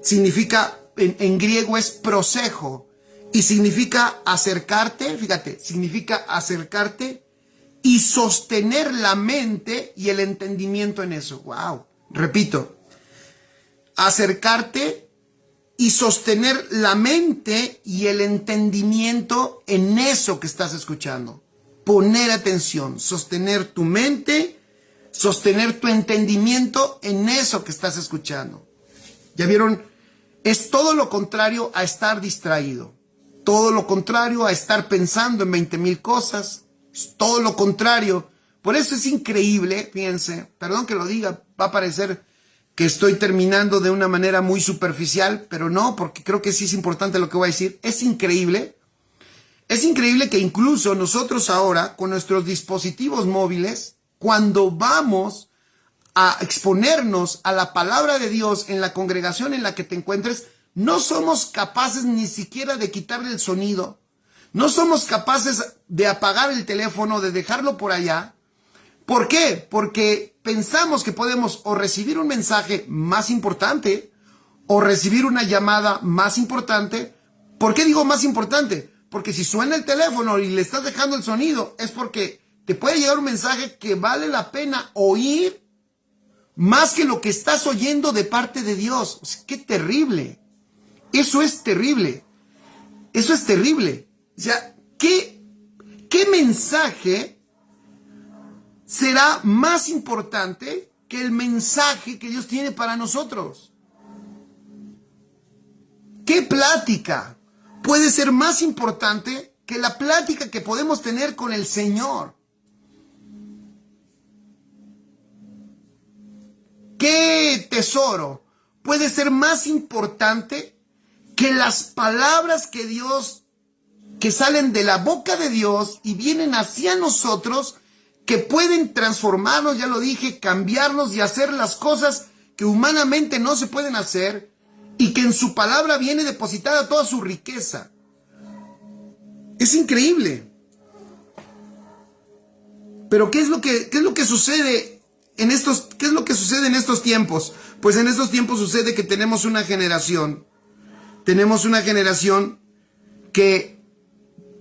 significa, en griego es prosejo, y significa acercarte, fíjate, significa acercarte y sostener la mente y el entendimiento en eso. Wow. Repito, acercarte y sostener la mente y el entendimiento en eso que estás escuchando. Poner atención, sostener tu mente, sostener tu entendimiento en eso que estás escuchando. ¿Ya vieron? Es todo lo contrario a estar distraído. Todo lo contrario a estar pensando en 20,000 cosas. Es todo lo contrario. Por eso es increíble, fíjense, perdón que lo diga, va a parecer que estoy terminando de una manera muy superficial, pero no, porque creo que sí es importante lo que voy a decir. Es increíble que incluso nosotros ahora, con nuestros dispositivos móviles, cuando vamos a exponernos a la palabra de Dios en la congregación en la que te encuentres, no somos capaces ni siquiera de quitarle el sonido. No somos capaces de apagar el teléfono, de dejarlo por allá. ¿Por qué? Porque pensamos que podemos o recibir un mensaje más importante o recibir una llamada más importante ¿Por qué digo más importante? Porque si suena el teléfono y le estás dejando el sonido, es porque te puede llegar un mensaje que vale la pena oír más que lo que estás oyendo de parte de Dios. O sea, ¡qué terrible! Eso es terrible. Eso es terrible. O sea, ¿qué mensaje será más importante que el mensaje que Dios tiene para nosotros? ¿Qué plática puede ser más importante que la plática que podemos tener con el Señor? ¿Qué tesoro puede ser más importante que las palabras que salen de la boca de Dios y vienen hacia nosotros, que pueden transformarnos, ya lo dije, cambiarnos y hacer las cosas que humanamente no se pueden hacer, y que en su palabra viene depositada toda su riqueza? Es increíble. Pero ¿qué es lo que sucede en estos tiempos? Pues en estos tiempos sucede que tenemos una generación que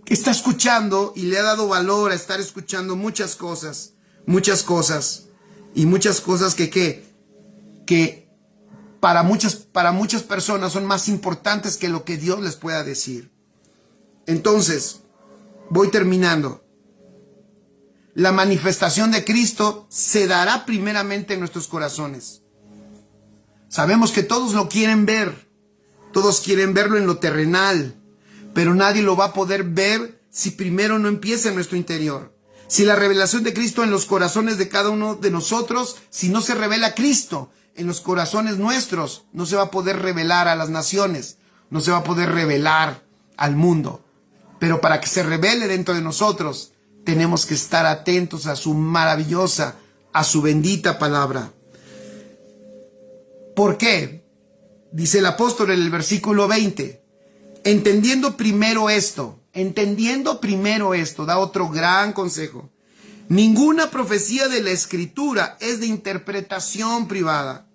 está escuchando y le ha dado valor a estar escuchando muchas cosas que para muchas personas son más importantes que lo que Dios les pueda decir. Entonces, voy terminando. La manifestación de Cristo se dará primeramente en nuestros corazones. Sabemos que todos lo quieren ver. Todos quieren verlo en lo terrenal, pero nadie lo va a poder ver si primero no empieza en nuestro interior. Si la revelación de Cristo en los corazones de cada uno de nosotros, si no se revela Cristo en los corazones nuestros, no se va a poder revelar a las naciones, no se va a poder revelar al mundo. Pero para que se revele dentro de nosotros, tenemos que estar atentos a su maravillosa, a su bendita palabra. ¿Por qué? Dice el apóstol en el versículo 20, entendiendo primero esto, da otro gran consejo. Ninguna profecía de la Escritura es de interpretación privada.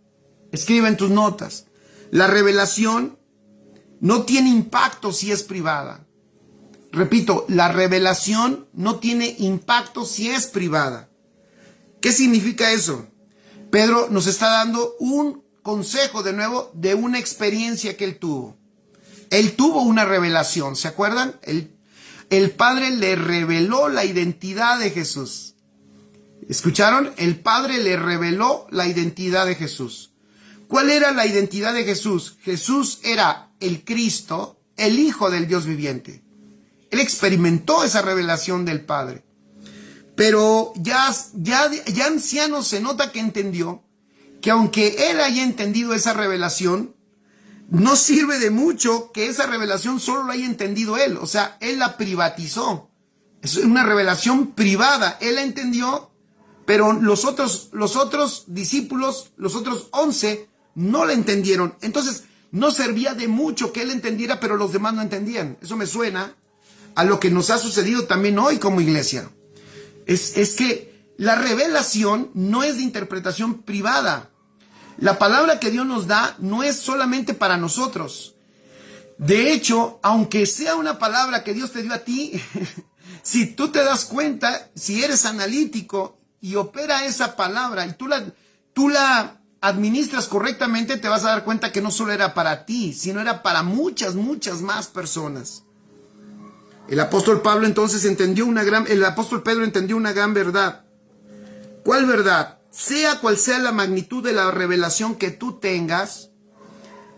Escribe en tus notas. La revelación no tiene impacto si es privada. Repito, la revelación no tiene impacto si es privada. ¿Qué significa eso? Pedro nos está dando un consejo de nuevo de una experiencia que él tuvo. Él tuvo una revelación, ¿se acuerdan? El Padre le reveló la identidad de Jesús. ¿Escucharon? El Padre le reveló la identidad de Jesús. ¿Cuál era la identidad de Jesús? Jesús era el Cristo, el Hijo del Dios viviente. Él experimentó esa revelación del Padre. Pero ya anciano se nota que entendió que aunque él haya entendido esa revelación, no sirve de mucho que esa revelación solo la haya entendido él. O sea, él la privatizó. Es una revelación privada. Él la entendió, pero los otros discípulos, los otros 11, no la entendieron. Entonces, no servía de mucho que él entendiera, pero los demás no entendían. Eso me suena a lo que nos ha sucedido también hoy como iglesia. Es que la revelación no es de interpretación privada. La palabra que Dios nos da no es solamente para nosotros. De hecho, aunque sea una palabra que Dios te dio a ti, si tú te das cuenta, si eres analítico y opera esa palabra y tú la administras correctamente, te vas a dar cuenta que no solo era para ti, sino era para muchas más personas. El apóstol Pedro entendió una gran verdad. ¿Cuál verdad? Sea cual sea la magnitud de la revelación que tú tengas,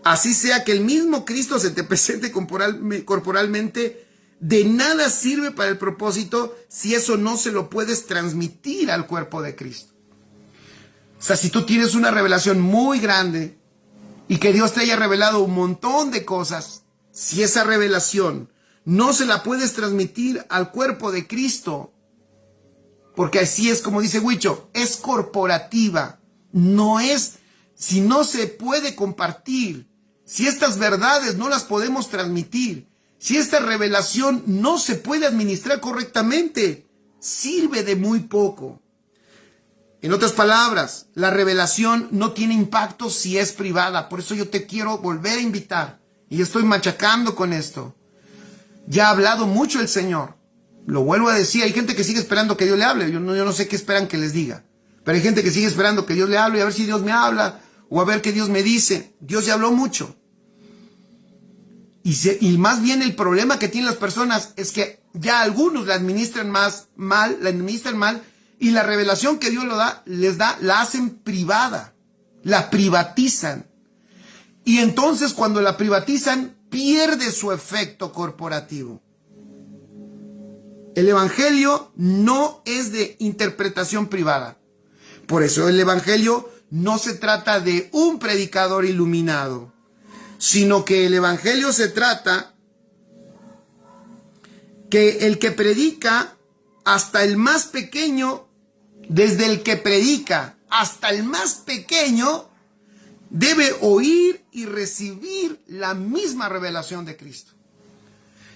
así sea que el mismo Cristo se te presente corporalmente, de nada sirve para el propósito si eso no se lo puedes transmitir al cuerpo de Cristo. O sea, si tú tienes una revelación muy grande y que Dios te haya revelado un montón de cosas, si esa revelación no se la puedes transmitir al cuerpo de Cristo, porque así es como dice Huicho, es corporativa, si no se puede compartir, si estas verdades no las podemos transmitir, si esta revelación no se puede administrar correctamente, sirve de muy poco. En otras palabras, la revelación no tiene impacto si es privada. Por eso yo te quiero volver a invitar, y estoy machacando con esto. Ya ha hablado mucho el Señor. Lo vuelvo a decir, hay gente que sigue esperando que Dios le hable. Yo no sé qué esperan que les diga. Pero hay gente que sigue esperando que Dios le hable y a ver si Dios me habla o a ver qué Dios me dice. Dios ya habló mucho. Y más bien el problema que tienen las personas es que ya algunos la administran mal, y la revelación que Dios les da, la hacen privada, la privatizan. Y entonces cuando la privatizan, pierde su efecto corporativo. El evangelio no es de interpretación privada. Por eso el evangelio no se trata de un predicador iluminado, sino que el evangelio se trata que el que predica, hasta el más pequeño, desde el que predica hasta el más pequeño, debe oír y recibir la misma revelación de Cristo.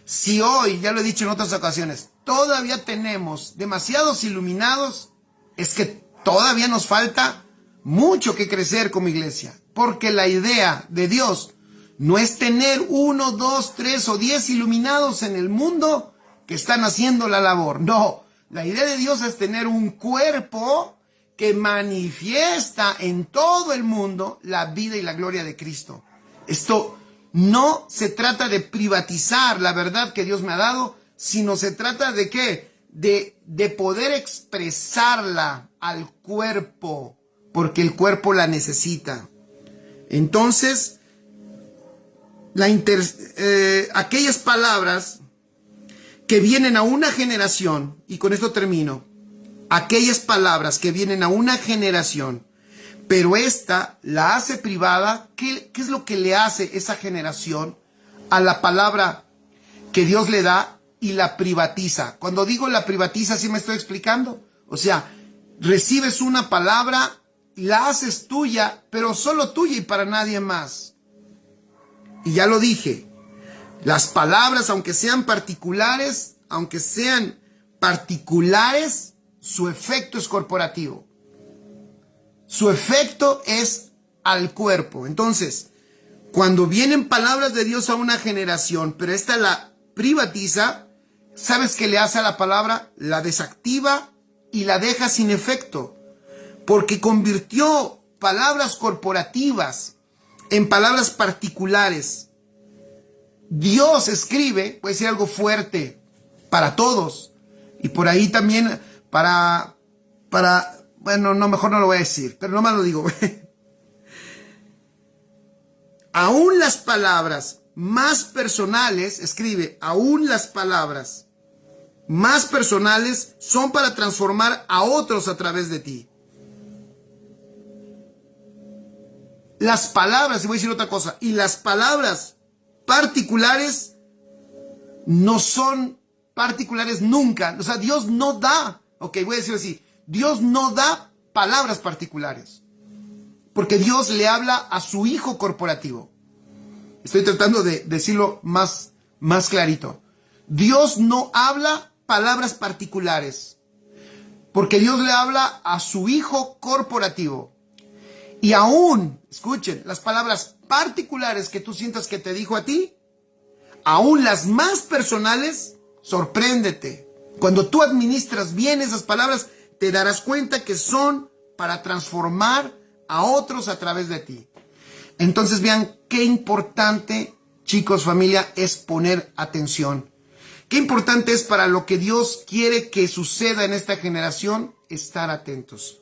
Si hoy, ya lo he dicho en otras ocasiones, todavía tenemos demasiados iluminados, es que todavía nos falta mucho que crecer como iglesia, porque la idea de Dios no es tener 1, 2, 3 o 10 iluminados en el mundo que están haciendo la labor. No, la idea de Dios es tener un cuerpo que manifiesta en todo el mundo la vida y la gloria de Cristo. Esto no se trata de privatizar la verdad que Dios me ha dado, sino se trata de ¿qué? De poder expresarla al cuerpo, porque el cuerpo la necesita. Entonces, aquellas palabras que vienen a una generación, y con esto termino, aquellas palabras que vienen a una generación, pero esta la hace privada, ¿qué es lo que le hace esa generación a la palabra que Dios le da y la privatiza? Cuando digo la privatiza, ¿sí me estoy explicando? O sea, recibes una palabra, la haces tuya, pero solo tuya y para nadie más. Y ya lo dije, las palabras, aunque sean particulares, su efecto es corporativo. Su efecto es al cuerpo. Entonces, cuando vienen palabras de Dios a una generación, pero esta la privatiza, ¿sabes qué le hace a la palabra? La desactiva y la deja sin efecto. Porque convirtió palabras corporativas en palabras particulares. Dios escribe, puede ser algo fuerte para todos. Y por ahí también bueno, no, mejor no lo voy a decir, pero nomás lo digo. Aún las palabras más personales, escribe, aún las palabras más personales son para transformar a otros a través de ti. Las palabras, y voy a decir otra cosa, y las palabras particulares no son particulares nunca. O sea, Dios no da, voy a decir así, Dios no da palabras particulares, porque Dios le habla a su Hijo corporativo. Estoy tratando de decirlo más clarito. Dios no habla palabras particulares, porque Dios le habla a su Hijo corporativo. Y aún, escuchen, las palabras particulares que tú sientas que te dijo a ti, aún las más personales, sorpréndete. Cuando tú administras bien esas palabras, te darás cuenta que son para transformar a otros a través de ti. Entonces vean qué importante, chicos, familia, es poner atención. Qué importante es para lo que Dios quiere que suceda en esta generación, estar atentos.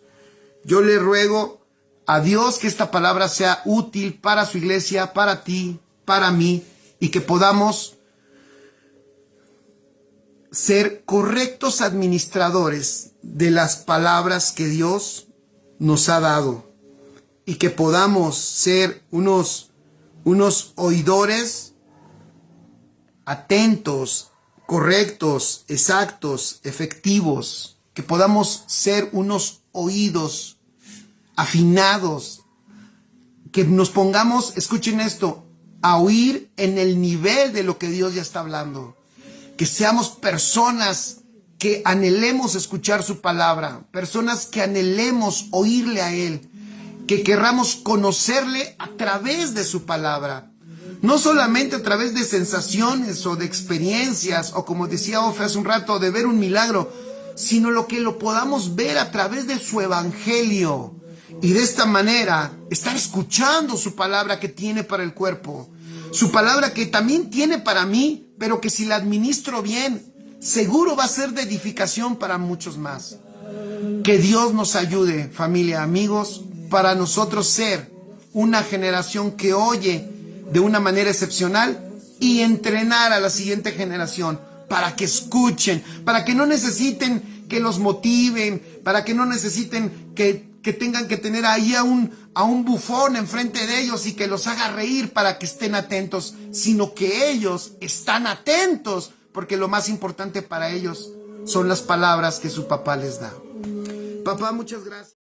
Yo le ruego a Dios que esta palabra sea útil para su iglesia, para ti, para mí, y que podamos ser correctos administradores de las palabras que Dios nos ha dado, y que podamos ser unos oidores atentos, correctos, exactos, efectivos, que podamos ser unos oídos afinados, que nos pongamos, escuchen esto, a oír en el nivel de lo que Dios ya está hablando. Que seamos personas que anhelemos escuchar su palabra, personas que anhelemos oírle a Él, que querramos conocerle a través de su palabra. No solamente a través de sensaciones o de experiencias, o como decía Ofe hace un rato, de ver un milagro, sino lo que lo podamos ver a través de su evangelio. Y de esta manera, estar escuchando su palabra que tiene para el cuerpo. Su palabra que también tiene para mí, pero que si la administro bien, seguro va a ser de edificación para muchos más. Que Dios nos ayude, familia, amigos, para nosotros ser una generación que oye de una manera excepcional y entrenar a la siguiente generación para que escuchen, para que no necesiten que los motiven, para que no necesiten que tengan que tener ahí a un bufón enfrente de ellos y que los haga reír para que estén atentos, sino que ellos están atentos, porque lo más importante para ellos son las palabras que su papá les da. Papá, muchas gracias.